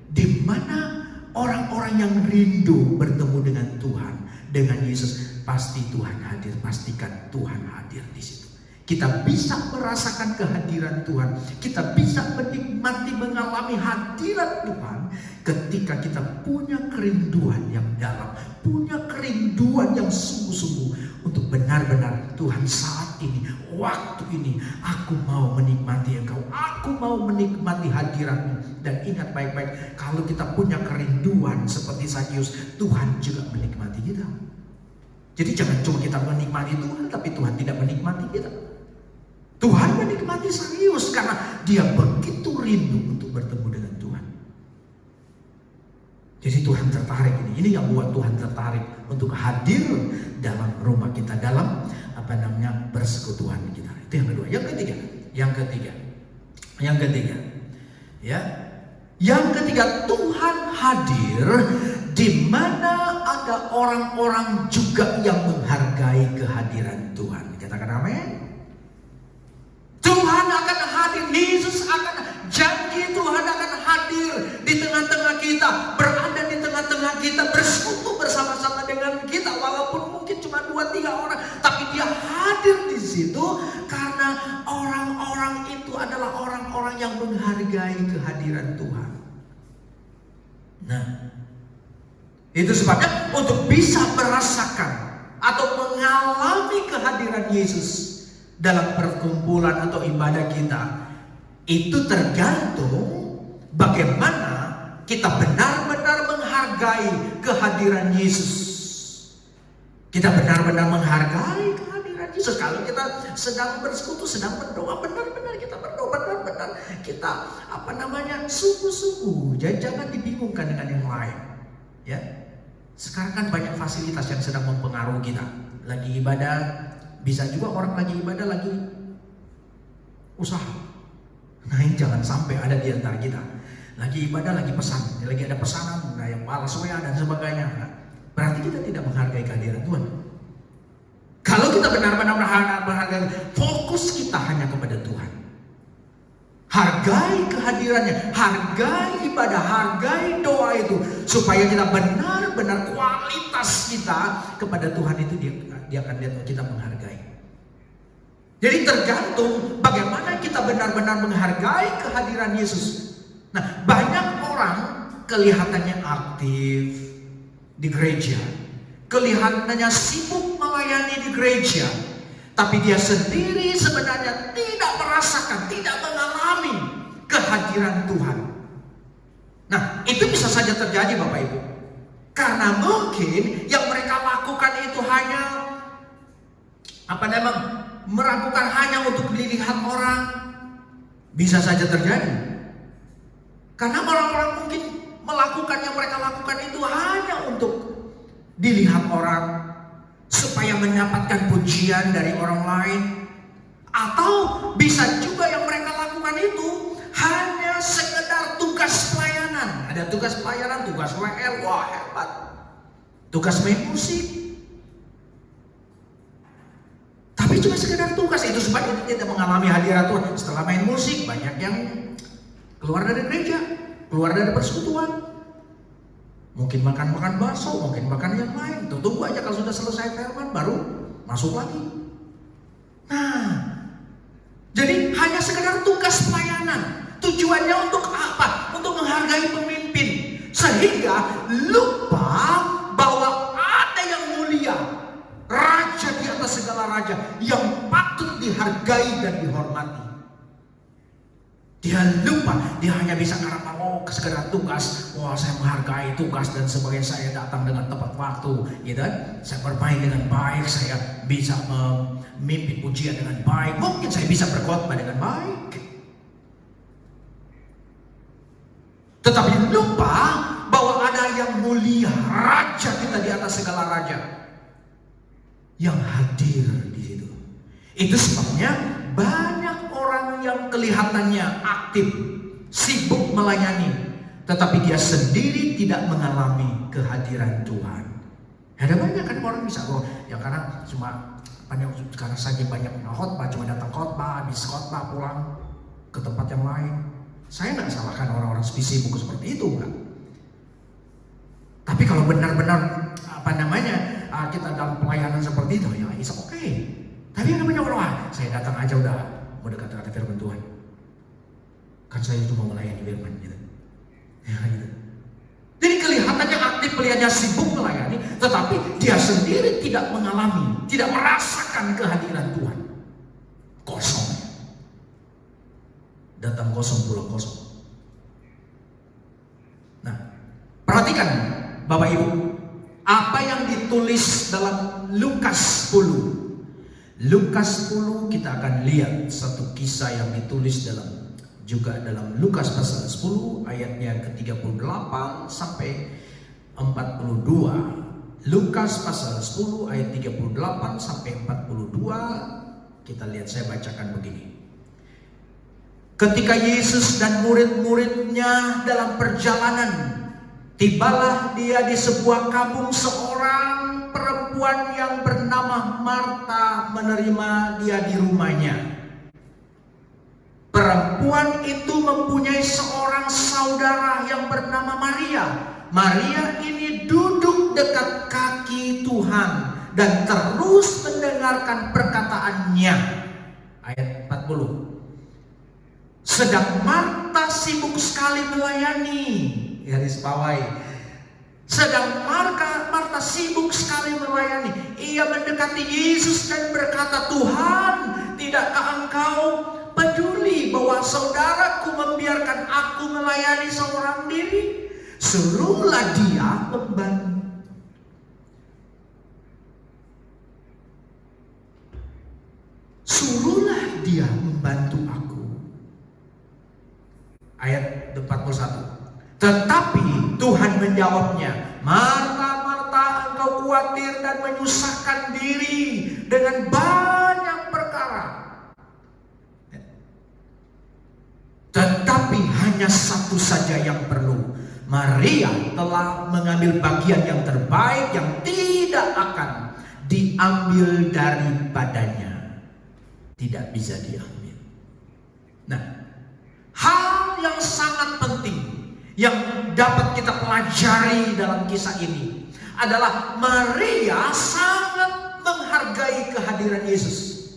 di mana orang-orang yang rindu bertemu dengan Tuhan, dengan Yesus, pasti Tuhan hadir. Pastikan Tuhan hadir di situ. Kita bisa merasakan kehadiran Tuhan. Kita bisa menikmati, mengalami hadirat Tuhan ketika kita punya kerinduan yang dalam, punya kerinduan yang sungguh-sungguh untuk benar-benar Tuhan saat ini, waktu ini, aku mau menikmati Engkau, aku mau menikmati hadirat-Mu. Dan ingat baik-baik, kalau kita punya kerinduan seperti Sakius, Tuhan juga menikmati kita. Jadi jangan cuma kita menikmati Tuhan, tapi Tuhan tidak menikmati kita. Tuhan menikmati Sakius karena dia begitu rindu untuk bertemu dengan Tuhan. Jadi Tuhan tertarik ini. Ini yang buat Tuhan tertarik untuk hadir dalam rumah kita, dalam persekutuan kita. Itu yang kedua. Yang ketiga. Ya. Yang ketiga, Tuhan hadir di mana ada orang-orang juga yang menghargai kehadiran Tuhan. Katakan amin. Tuhan akan hadir, Yesus akan janji, Tuhan akan hadir di tengah-tengah kita, berada di tengah-tengah kita, bersekutu bersama-sama dengan kita, walaupun mungkin cuma 2-3 orang, tapi Dia hadir di situ karena orang-orang itu adalah orang-orang yang menghargai kehadiran Tuhan. Nah, itu sebabnya untuk bisa merasakan atau mengalami kehadiran Yesus dalam perkumpulan atau ibadah kita, itu tergantung bagaimana kita benar-benar menghargai kehadiran Yesus. Kita benar-benar menghargai kehadiran Yesus. Kalau kita sedang bersekutu, sedang berdoa, benar-benar kita berdoa, benar-benar kita sungguh-sungguh. Jangan dibingungkan dengan yang lain. Ya, sekarang kan banyak fasilitas yang sedang mempengaruhi kita. Lagi ibadah, bisa juga orang lagi ibadah lagi usaha. Nah, ini jangan sampai ada di antara kita. Lagi ibadah, lagi pesan, lagi ada pesanan, nah yang malas WA dan sebagainya. Nah, berarti kita tidak menghargai kehadiran Tuhan. Kalau kita benar-benar menghargai, fokus kita hanya kepada Tuhan. Hargai kehadirannya, hargai ibadah, hargai doa itu, supaya kita benar-benar kualitas kita kepada Tuhan itu dia akan lihat kita menghargai. Jadi tergantung bagaimana kita benar-benar menghargai kehadiran Yesus. Nah, banyak orang kelihatannya aktif di gereja, kelihatannya sibuk melayani di gereja, tapi dia sendiri sebenarnya tidak merasakan, tidak mengalami kehadiran Tuhan. Nah, itu bisa saja terjadi Bapak Ibu, karena mungkin yang mereka lakukan itu hanya melakukan hanya untuk dilihat orang. Bisa saja terjadi karena orang-orang mungkin melakukan yang mereka lakukan itu hanya untuk dilihat orang, supaya mendapatkan pujian dari orang lain. Atau bisa juga yang mereka lakukan itu hanya sekedar tugas pelayanan. Ada tugas pelayanan, tugas WL, wah hebat. Tugas main musik, tapi cuma sekedar tugas. Itu sebabnya tidak mengalami hadirat Tuhan. Setelah main musik, banyak yang keluar dari gereja, keluar dari persekutuan. Mungkin makan bakso, mungkin makan yang lain. Tunggu aja kalau sudah selesai firman baru masuk lagi. Nah, jadi hanya sekedar tugas pelayanan. Tujuannya untuk apa? Untuk menghargai pemimpin, sehingga lupa bahwa ada yang mulia, raja di atas segala raja, yang patut dihargai dan dihormati. Dia lupa, dia hanya bisa karena sekedar tugas. Wah, saya menghargai tugas dan sebagainya, saya datang dengan tepat waktu, gitu kan? Saya bermain dengan baik, saya bisa memimpin pujian dengan baik, mungkin saya bisa berkhotbah dengan baik. Tetapi lupa bahwa ada yang mulia, raja kita di atas segala raja, yang hadir di situ. Itu sebabnya banyak orang yang kelihatannya aktif, sibuk melayani, tetapi dia sendiri tidak mengalami kehadiran Tuhan. Ada banyak kan orang bisa ya karena cuma karena saja banyak khotbah, cuma datang khotbah, habis khotbah pulang ke tempat yang lain. Saya nggak salahkan orang-orang sibuk seperti itu, enggak. Tapi kalau benar-benar kita dalam pelayanan seperti itu, ya it's okay. Tapi yang namanya orang, saya datang aja udah mau dekat-dekat firman Tuhan. Kan saya cuma melayani firman gitu. Ya gitu. Jadi kelihatannya aktif, kelihatannya sibuk melayani, tetapi dia sendiri tidak mengalami, tidak merasakan kehadiran Tuhan. Kosong. Datang kosong, pulang kosong. Nah, perhatikan Bapak Ibu, apa yang ditulis dalam Lukas 10. Lukas 10 kita akan lihat satu kisah yang ditulis dalam Lukas pasal 10 ayatnya ke-38 sampai 42. Lukas pasal 10 ayat 38 sampai 42. Kita lihat, saya bacakan begini. Ketika Yesus dan murid-muridnya dalam perjalanan, tibalah dia di sebuah kampung. Seorang perempuan yang bernama Marta menerima dia di rumahnya. Perempuan itu mempunyai seorang saudara yang bernama Maria. Maria ini duduk dekat kaki Tuhan dan terus mendengarkan perkataannya. Ayat 40. Sedang Marta sibuk sekali melayani. Garis bawahi. Sedang Marta sibuk sekali melayani. Ia mendekati Yesus dan berkata, "Tuhan, tidakkah engkau peduli bahwa saudaraku membiarkan aku melayani seorang diri? Suruhlah dia membantu." Suruhlah dia membantu aku. Ayat 41. Tetapi Tuhan menjawabnya, "Marta, Marta, engkau khawatir dan menyusahkan diri dengan banyak perkara. Tetapi hanya satu saja yang perlu. Maria telah mengambil bagian yang terbaik yang tidak akan diambil daripadanya." Tidak bisa diambil. Nah, hal yang sangat penting yang dapat kita pelajari dalam kisah ini adalah Maria sangat menghargai kehadiran Yesus.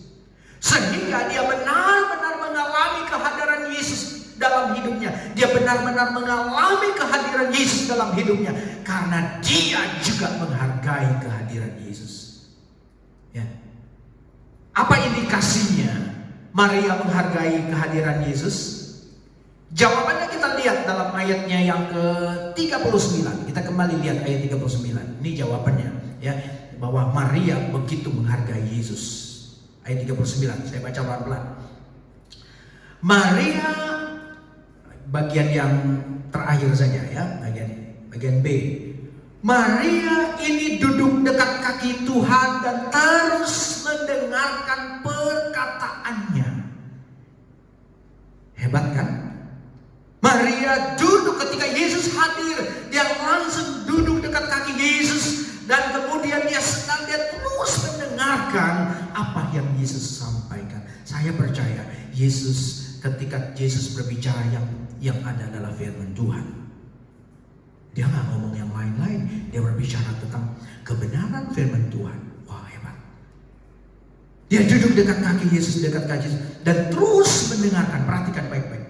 Sehingga dia benar-benar mengalami kehadiran Yesus dalam hidupnya. Dia benar-benar mengalami kehadiran Yesus dalam hidupnya. Karena dia juga menghargai kehadiran Yesus. Ya. Apa indikasinya Maria menghargai kehadiran Yesus? Jawabannya kita lihat dalam ayatnya yang ke-39. Kita kembali lihat ayat 39. Ini jawabannya, ya, bahwa Maria begitu menghargai Yesus. Ayat 39, saya baca pelan-pelan. Maria, bagian yang terakhir saja, ya, bagian B. Maria ini duduk dekat kaki Tuhan dan terus mendengarkan perkataannya. Hebat kan? Maria duduk ketika Yesus hadir. Dia langsung duduk dekat kaki Yesus. Dan kemudian dia terus mendengarkan apa yang Yesus sampaikan. Saya percaya ketika Yesus berbicara yang ada adalah firman Tuhan. Dia nggak ngomong yang lain-lain. Dia berbicara tentang kebenaran firman Tuhan. Wah, hebat. Dia duduk dekat kaki Yesus, dan terus mendengarkan. Perhatikan baik-baik.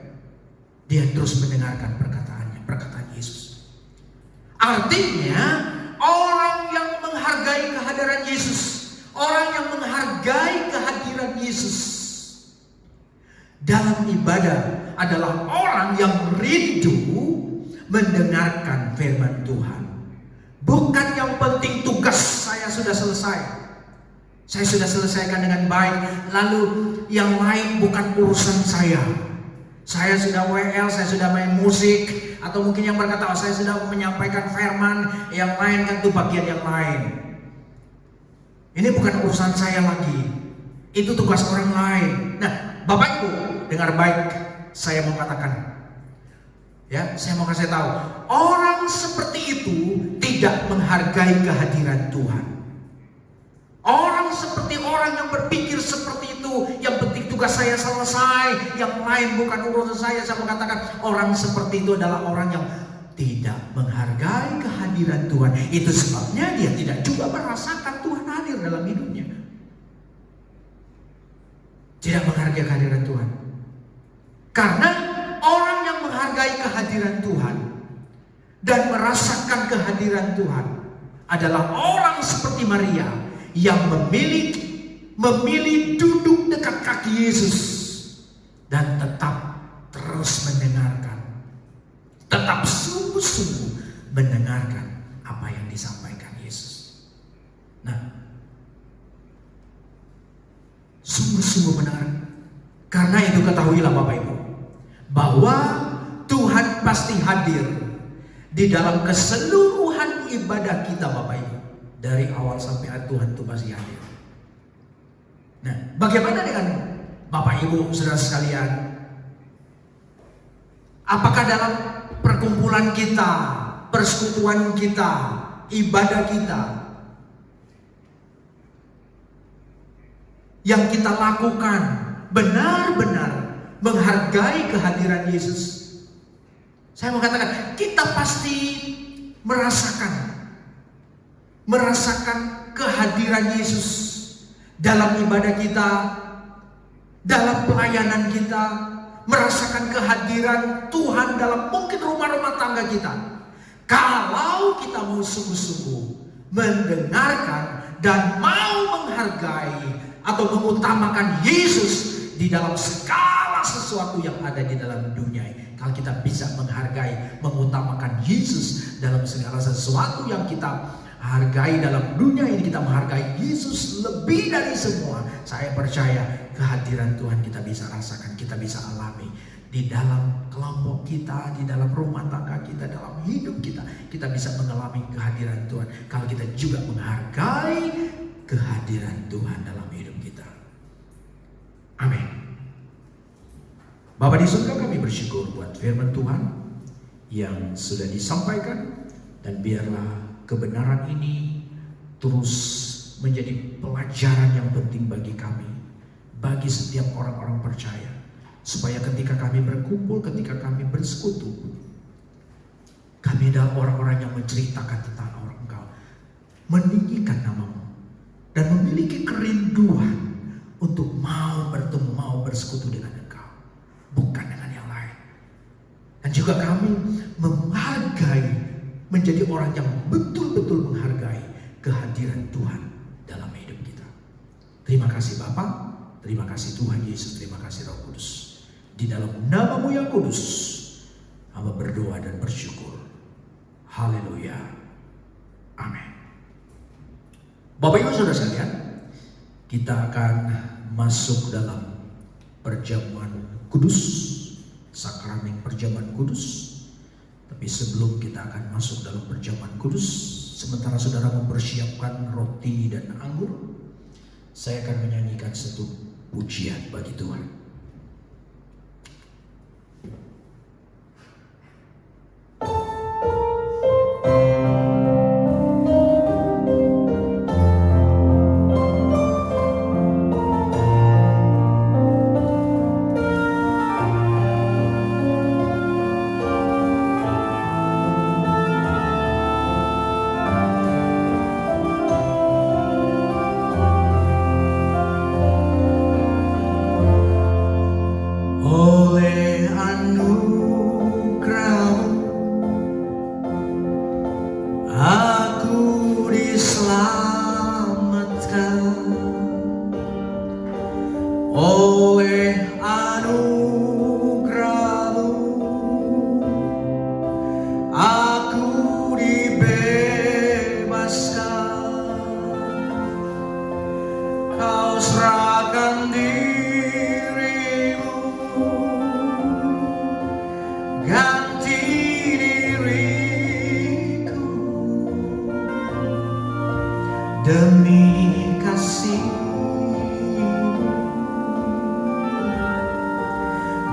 Dia terus mendengarkan perkataan Yesus. Artinya, orang yang menghargai kehadiran Yesus, orang yang menghargai kehadiran Yesus dalam ibadah adalah orang yang rindu mendengarkan firman Tuhan. Bukan yang penting tugas saya sudah selesai. Saya sudah selesaikan dengan baik. Lalu yang lain bukan urusan saya. Saya sudah WL, saya sudah main musik. Atau mungkin yang berkata, saya sudah menyampaikan firman. Yang lain kan itu bagian yang lain. Ini bukan urusan saya lagi. Itu tugas orang lain. Nah, Bapak Ibu, dengar baik. Saya mau katakan, ya, saya mau kasih tahu, orang seperti itu tidak menghargai kehadiran Tuhan. Orang seperti orang yang berpikir seperti itu, yang penting tugas saya selesai, yang lain bukan urusan saya. Saya mau katakan, orang seperti itu adalah orang yang tidak menghargai kehadiran Tuhan. Itu sebabnya dia tidak juga merasakan Tuhan hadir dalam hidupnya. Tidak menghargai kehadiran Tuhan. Karena orang yang menghargai kehadiran Tuhan dan merasakan kehadiran Tuhan adalah orang seperti Maria yang memilih duduk dekat kaki Yesus dan tetap terus mendengarkan, tetap sungguh-sungguh mendengarkan apa yang disampaikan Yesus. Nah, sungguh-sungguh mendengarkan. Karena itu ketahuilah Bapak Ibu, bahwa Tuhan pasti hadir di dalam keseluruhan ibadah kita Bapak Ibu. Dari awal sampai akhir Tuhan itu pasti hadir. Nah, bagaimana dengan Bapak Ibu saudara sekalian Apakah dalam perkumpulan kita, persekutuan kita, ibadah kita, yang kita lakukan benar-benar menghargai kehadiran Yesus? Saya mau katakan, kita pasti merasakan kehadiran Yesus dalam ibadah kita, dalam pelayanan kita, merasakan kehadiran Tuhan dalam mungkin rumah-rumah tangga kita. Kalau kita mau sungguh-sungguh mendengarkan dan mau menghargai atau mengutamakan Yesus di dalam segala sesuatu yang ada di dalam dunia. Kalau kita bisa menghargai, mengutamakan Yesus dalam segala sesuatu yang kita hargai dalam dunia ini, kita menghargai Yesus lebih dari semua. Saya percaya kehadiran Tuhan kita bisa rasakan, kita bisa alami di dalam kelompok kita, di dalam rumah tangga kita, dalam hidup kita. Kita bisa mengalami kehadiran Tuhan kalau kita juga menghargai kehadiran Tuhan dalam hidup kita. Amin. Bapa di surga, kami bersyukur buat firman Tuhan yang sudah disampaikan, dan biarlah kebenaran ini terus menjadi pelajaran yang penting bagi kami, bagi setiap orang-orang percaya, supaya ketika kami berkumpul, ketika kami bersekutu, kami adalah orang-orang yang menceritakan tentang Engkau, meninggikan nama-Mu, dan memiliki kerinduan untuk mau bertemu, mau bersekutu dengan Engkau, bukan dengan yang lain. Dan juga kami menghargai, menjadi orang yang betul-betul menghargai kehadiran Tuhan dalam hidup kita. Terima kasih Bapa, terima kasih Tuhan Yesus, terima kasih Roh Kudus. Di dalam nama-Mu yang kudus, hamba berdoa dan bersyukur. Haleluya. Amin. Bapak Ibu Saudara sekalian, kita akan masuk dalam perjamuan kudus, sakramen perjamuan kudus. Tapi sebelum kita akan masuk dalam perjamuan kudus, sementara saudara mempersiapkan roti dan anggur, saya akan menyanyikan satu pujian bagi Tuhan. Demi kasih-Mu,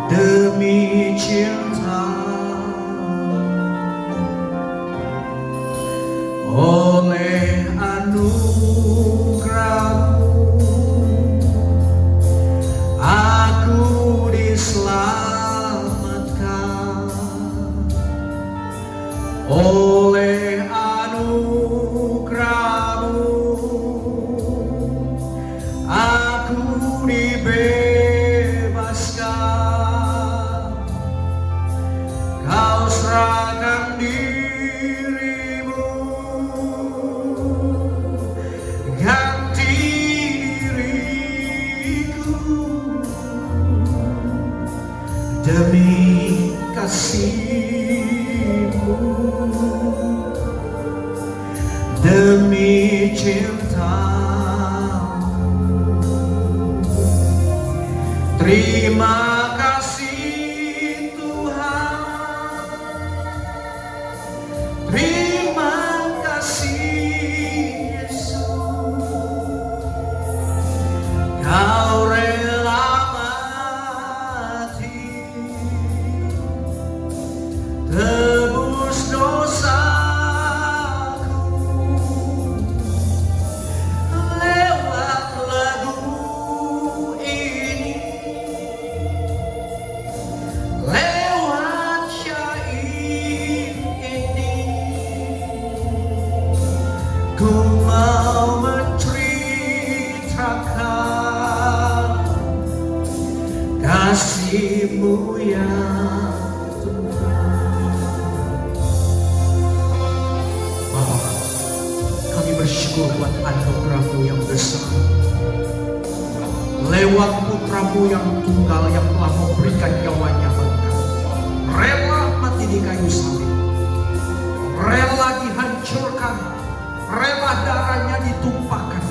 demi cinta, oleh anugerah-Mu aku diselamatkan, oleh anugerah-Mu aku dibebaskan. Kau serahkan diri-Mu, ganti diriku, demi kasih-Mu, demi cinta. Terima kasih Tuhan, terima kasih Yesus, Kau rela mati citrakan kasih-Mu ya Tuhan. Bapa, kami bersyukur buat anugerah-Mu yang besar. Lewat putra-Mu yang tunggal yang telah memberikan nyawanya bagi kami. Rela mati di kayu salib. Rela dihancurkan. Rela darahnya ditumpahkan.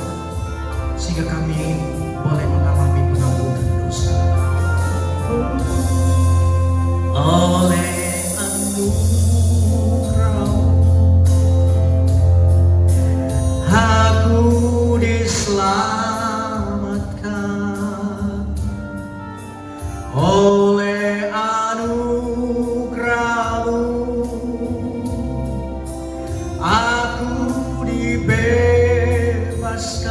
Sehingga kami boleh mengalami pengampunan dosa. Oleh anugerah-Mu aku diselamatkan. Oleh anugerah-Mu aku dibebaskan.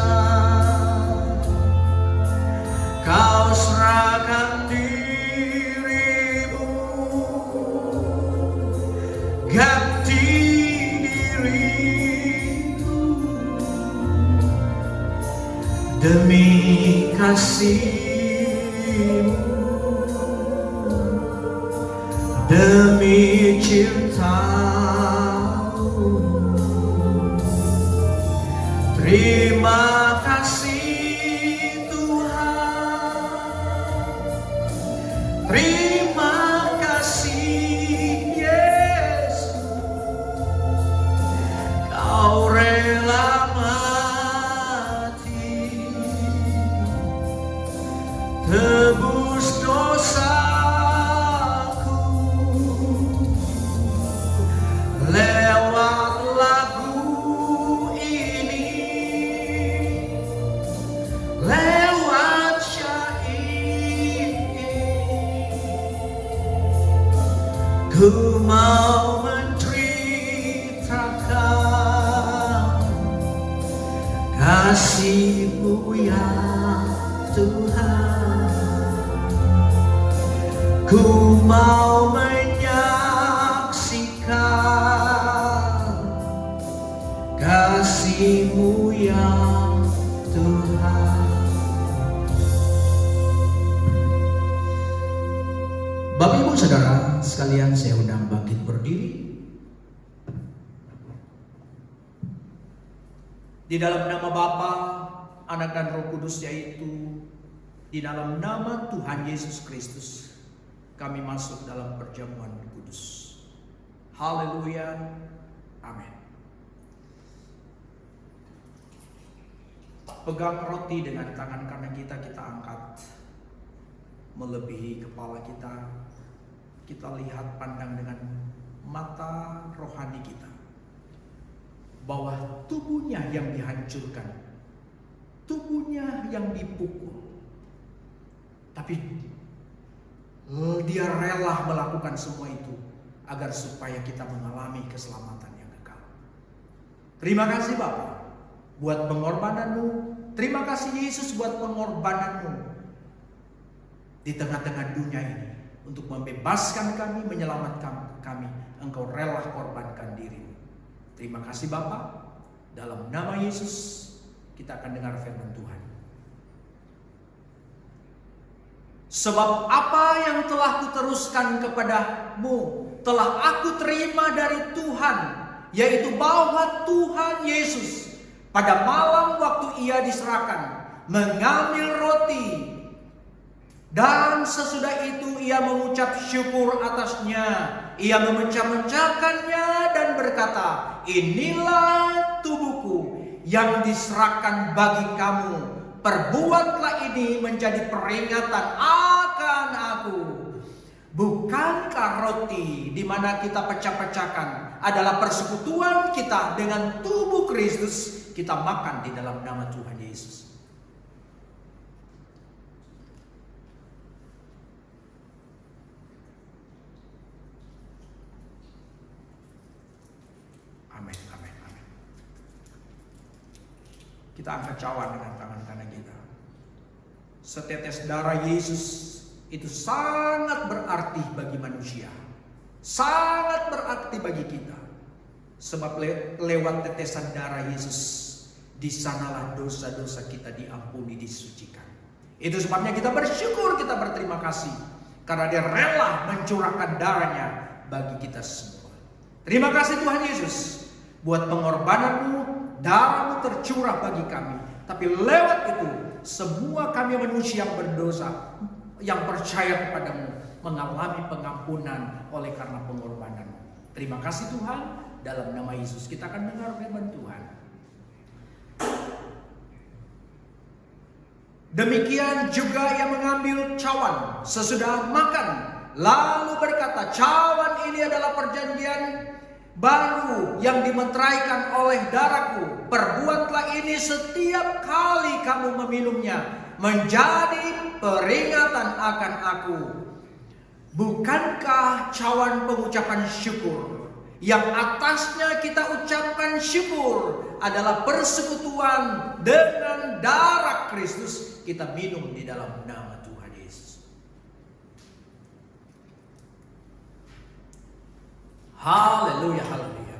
Kau serahkan diri-Mu, ganti diriku demi kasih-Mu, demi cinta-Mu. Terima kasih Tuhan, terima kasih Yesus, Kau rela mati, tebus dosaku. Lewat lagu ini, lewat syair ini, ku mau menceritakan kasih-Mu ya Tuhan. Ku mau menyaksikan kasih-Mu ya Tuhan. Bapak Ibu Saudara sekalian, saya undang bangkit berdiri. Di dalam nama Bapa, Anak dan Roh Kudus, yaitu di dalam nama Tuhan Yesus Kristus, kami masuk dalam perjamuan kudus. Haleluya. Amin. Pegang roti dengan tangan kanan kita, kita angkat melebihi kepala kita. Kita lihat, pandang dengan mata rohani kita, bahwa tubuhnya yang dihancurkan, tubuhnya yang dipukul, tapi Dia rela melakukan semua itu agar supaya kita mengalami keselamatan yang kekal. Terima kasih Bapa buat pengorbanan-Mu. Terima kasih Yesus buat pengorbanan-Mu di tengah-tengah dunia ini untuk membebaskan kami, menyelamatkan kami. Engkau rela korbankan diri-Mu. Terima kasih Bapa. Dalam nama Yesus kita akan dengar firman Tuhan. Sebab apa yang telah kuteruskan kepadamu telah aku terima dari Tuhan, yaitu bahwa Tuhan Yesus pada malam waktu Ia diserahkan mengambil roti, dan sesudah itu Ia mengucap syukur atasnya. Ia memecah-mecahkannya dan berkata, inilah tubuhku yang diserahkan bagi kamu. Perbuatlah ini menjadi peringatan akan aku. Bukankah roti di mana kita pecah-pecahkan adalah persekutuan kita dengan tubuh Kristus? Kita makan di dalam nama Tuhan Yesus. Amin, amin, amin. Kita angkat cawan dengan tangan kanan kita. Setetes darah Yesus itu sangat berarti bagi manusia, sangat berarti bagi kita. Sebab lewat tetesan darah Yesus, di sanalah dosa-dosa kita diampuni, disucikan. Itu sebabnya kita bersyukur, kita berterima kasih karena Dia rela mencurahkan darahnya bagi kita semua. Terima kasih Tuhan Yesus buat pengorbanan-Mu, darah-Mu tercurah bagi kami. Tapi lewat itu semua kami manusia yang berdosa, yang percaya kepadamu, mengalami pengampunan oleh karena pengorbanan-Mu. Terima kasih Tuhan, dalam nama Yesus kita akan dengar firman Tuhan. Demikian juga Ia mengambil cawan sesudah makan, lalu berkata, cawan ini adalah perjanjian baru yang dimeteraikan oleh darahku. Perbuatlah ini setiap kali kamu meminumnya, menjadi peringatan akan aku. Bukankah cawan pengucapan syukur, yang atasnya kita ucapkan syukur, adalah persekutuan dengan darah Kristus? Kita minum di dalam nama Tuhan Yesus. Haleluya, haleluya.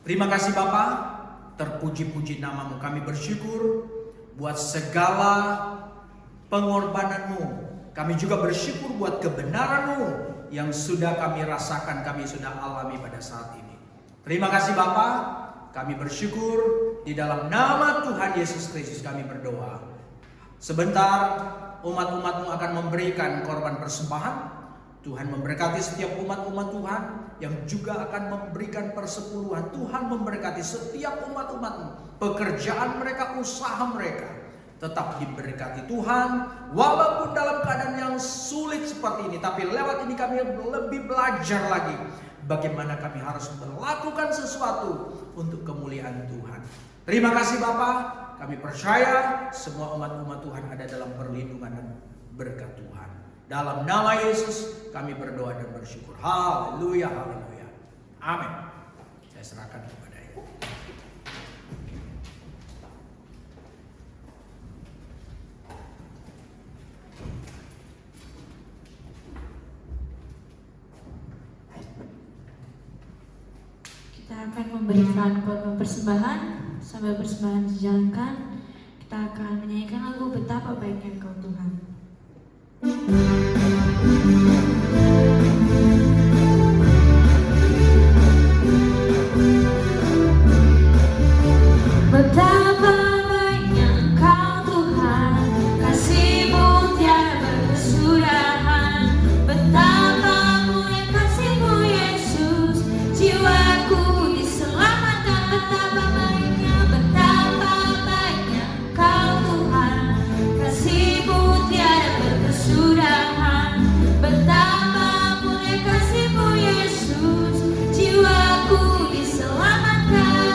Terima kasih Bapa, terpuji-puji nama-Mu. Kami bersyukur buat segala pengorbanan-Mu. Kami juga bersyukur buat kebenaran-Mu yang sudah kami rasakan, kami sudah alami pada saat ini. Terima kasih Bapa, kami bersyukur di dalam nama Tuhan Yesus Kristus kami berdoa. Sebentar umat-umat-Mu akan memberikan korban persembahan. Tuhan memberkati setiap umat-umat Tuhan yang juga akan memberikan persepuluhan. Tuhan memberkati setiap umat-umat-Mu, pekerjaan mereka, usaha mereka tetap diberkati Tuhan. Walaupun dalam keadaan yang sulit seperti ini, tapi lewat ini kami lebih belajar lagi bagaimana kami harus melakukan sesuatu untuk kemuliaan Tuhan. Terima kasih Bapa. Kami percaya semua umat-umat Tuhan ada dalam perlindungan dan berkat Tuhan. Dalam nama Yesus kami berdoa dan bersyukur. Haleluya, haleluya. Amin. Saya serahkan kepada Ibu. Kita akan memberikan korban persembahan. Sambil persembahan dijalankan, kita akan menyanyikan lagu Betapa Baiknya Engkau Tuhan. Betapa baiknya Engkau Tuhan, kasih-Mu tiada berkesudahan. Betapa mulia kasih-Mu Yesus, jiwaku diselamatkan. Betapa baiknya Engkau Tuhan, kasih-Mu tiada berkesudahan. Betapa mulia kasih-Mu Yesus, jiwaku diselamatkan.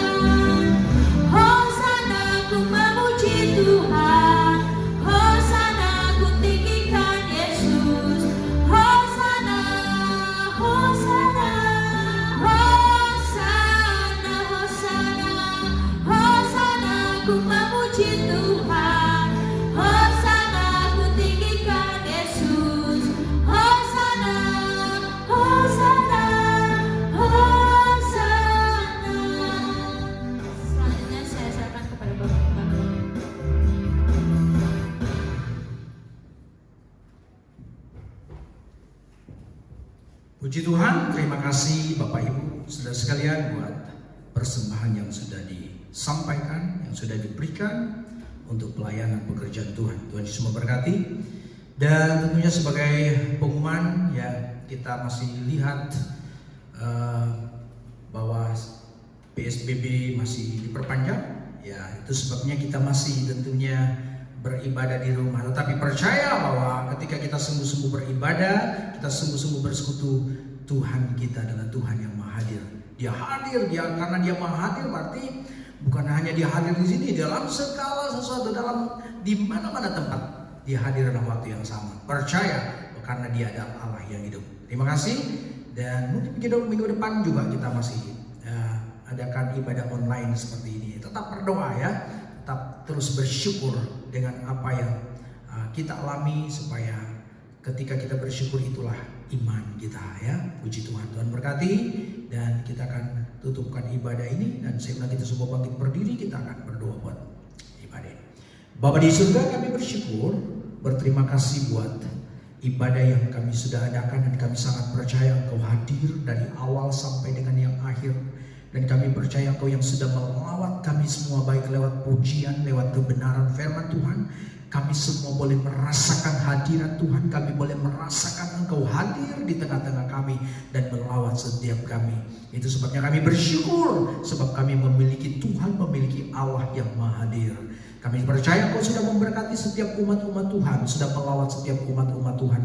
Hosana ku memuji Tuhan, Hosana ku tinggikan Yesus. Hosana, Hosana, Hosana, Hosana, Hosana ku memuji Tuhan, Hosana ku tinggikan Yesus. Hosana, Hosana, Hosana. Selanjutnya saya serahkan kepada Bapak Ibu. Puji Tuhan, terima kasih Bapak Ibu, saudara sekalian buat persembahan yang sudah disampaikan, yang sudah diberikan untuk pelayanan pekerjaan Tuhan. Tuhan Yesus memberkati. Dan tentunya sebagai pengumuman ya, kita masih lihat bahwa PSBB masih diperpanjang. Ya, itu sebabnya kita masih tentunya beribadah di rumah. Tetapi percaya bahwa ketika kita sungguh-sungguh beribadah, kita sungguh-sungguh bersekutu, Tuhan kita adalah Tuhan yang maha hadir. Dia hadir, karena Dia maha hadir berarti bukan hanya Dia hadir di sini, dalam segala sesuatu, dalam di mana-mana tempat Dia hadir dalam waktu yang sama. Percaya karena Dia adalah Allah yang hidup. Terima kasih. Dan mungkin minggu depan juga kita masih adakan ibadah online seperti ini. Tetap berdoa ya, tetap terus bersyukur dengan apa yang kita alami, supaya ketika kita bersyukur itulah iman kita ya. Puji Tuhan. Tuhan berkati. Dan kita akan tutupkan ibadah ini, dan sebelum kita semua bangkit berdiri, kita akan berdoa buat ibadah ini. Bapa di surga, kami bersyukur, berterima kasih buat ibadah yang kami sudah adakan, dan kami sangat percaya Engkau hadir dari awal sampai dengan yang akhir. Dan kami percaya Engkau yang sudah melawat kami semua, baik lewat pujian, lewat kebenaran firman Tuhan. Kami semua boleh merasakan hadirat Tuhan. Kami boleh merasakan Engkau hadir di tengah-tengah kami dan melawat setiap kami. Itu sebabnya kami bersyukur, sebab kami memiliki Tuhan, memiliki Allah yang maha hadir. Kami percaya Engkau sudah memberkati setiap umat-umat Tuhan, sudah melawat setiap umat-umat Tuhan.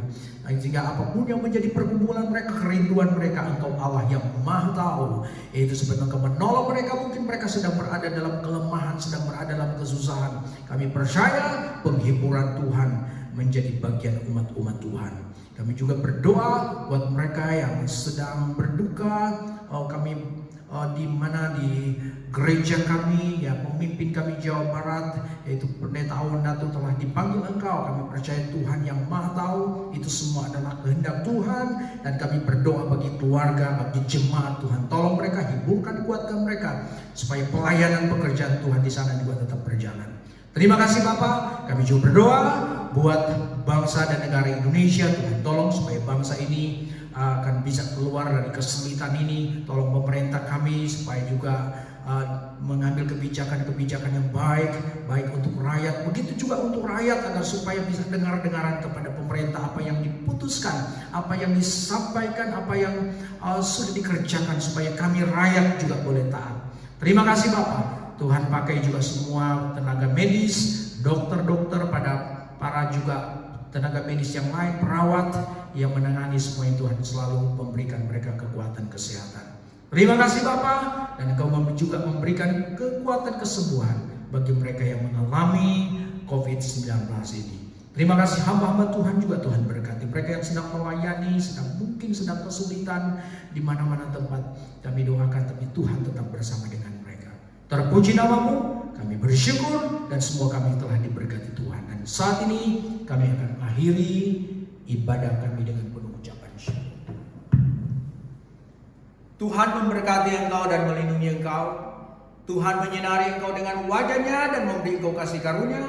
Sehingga apapun yang menjadi pergumulan mereka, kerinduan mereka, Engkau Allah yang maha tahu. Itu sebab Engkau menolong mereka. Mungkin mereka sedang berada dalam kelemahan, sedang berada dalam kesusahan. Kami percaya penghiburan Tuhan menjadi bagian umat-umat Tuhan. Kami juga berdoa buat mereka yang sedang berduka. Kami di mana di gereja kami, ya pemimpin kami Jawa Barat, yaitu Pendeta Awondato telah dipanggil Engkau. Kami percaya Tuhan yang maha tahu, itu semua adalah kehendak Tuhan. Dan kami berdoa bagi keluarga, bagi jemaat Tuhan, tolong mereka, hiburkan, kuatkan mereka, supaya pelayanan pekerjaan Tuhan di sana juga tetap berjalan. Terima kasih Bapak. Kami juga berdoa buat bangsa dan negara Indonesia. Tuhan tolong supaya bangsa ini akan bisa keluar dari kesulitan ini. Tolong pemerintah kami supaya juga mengambil kebijakan-kebijakan yang baik untuk rakyat. Begitu juga untuk rakyat, agar supaya bisa dengar-dengaran kepada pemerintah apa yang diputuskan, apa yang disampaikan, apa yang sudah dikerjakan, supaya kami rakyat juga boleh taat. Terima kasih Bapak. Tuhan pakai juga semua tenaga medis, dokter-dokter, para juga tenaga medis yang lain, perawat yang menangani semua itu. Tuhan selalu memberikan mereka kekuatan kesehatan. Terima kasih Bapak, dan Engkau juga memberikan kekuatan kesembuhan bagi mereka yang mengalami COVID-19 ini. Terima kasih hamba-hamba Tuhan juga, Tuhan berkati mereka yang sedang melayani, mungkin sedang kesulitan di mana-mana tempat. Kami doakan, tapi Tuhan tetap bersama dengan mereka. Terpuji namamu, kami bersyukur, dan semua kami telah diberkati Tuhan. Dan saat ini kami akan akhiri ibadah kami dengan penuh ucapan syukur. Tuhan memberkati engkau dan melindungi engkau. Tuhan menyinari engkau dengan wajah-Nya dan memberi engkau kasih karunia.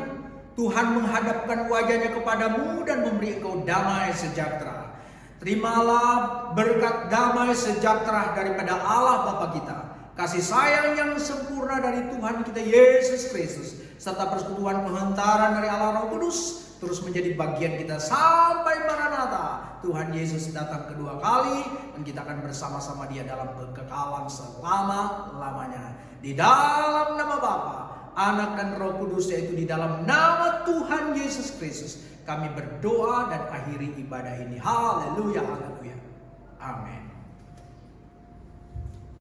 Tuhan menghadapkan wajah-Nya kepadamu dan memberi engkau damai sejahtera. Terimalah berkat damai sejahtera daripada Allah Bapa kita, kasih sayang yang sempurna dari Tuhan kita Yesus Kristus, serta persekutuan penghantaran dari Allah Roh Kudus terus menjadi bagian kita sampai Maranatha. Tuhan Yesus datang kedua kali, dan kita akan bersama-sama Dia dalam kekekalan selama-lamanya. Di dalam nama Bapa, Anak dan Roh Kudus, yaitu di dalam nama Tuhan Yesus Kristus, kami berdoa dan akhiri ibadah ini. Haleluya, haleluya. Amin.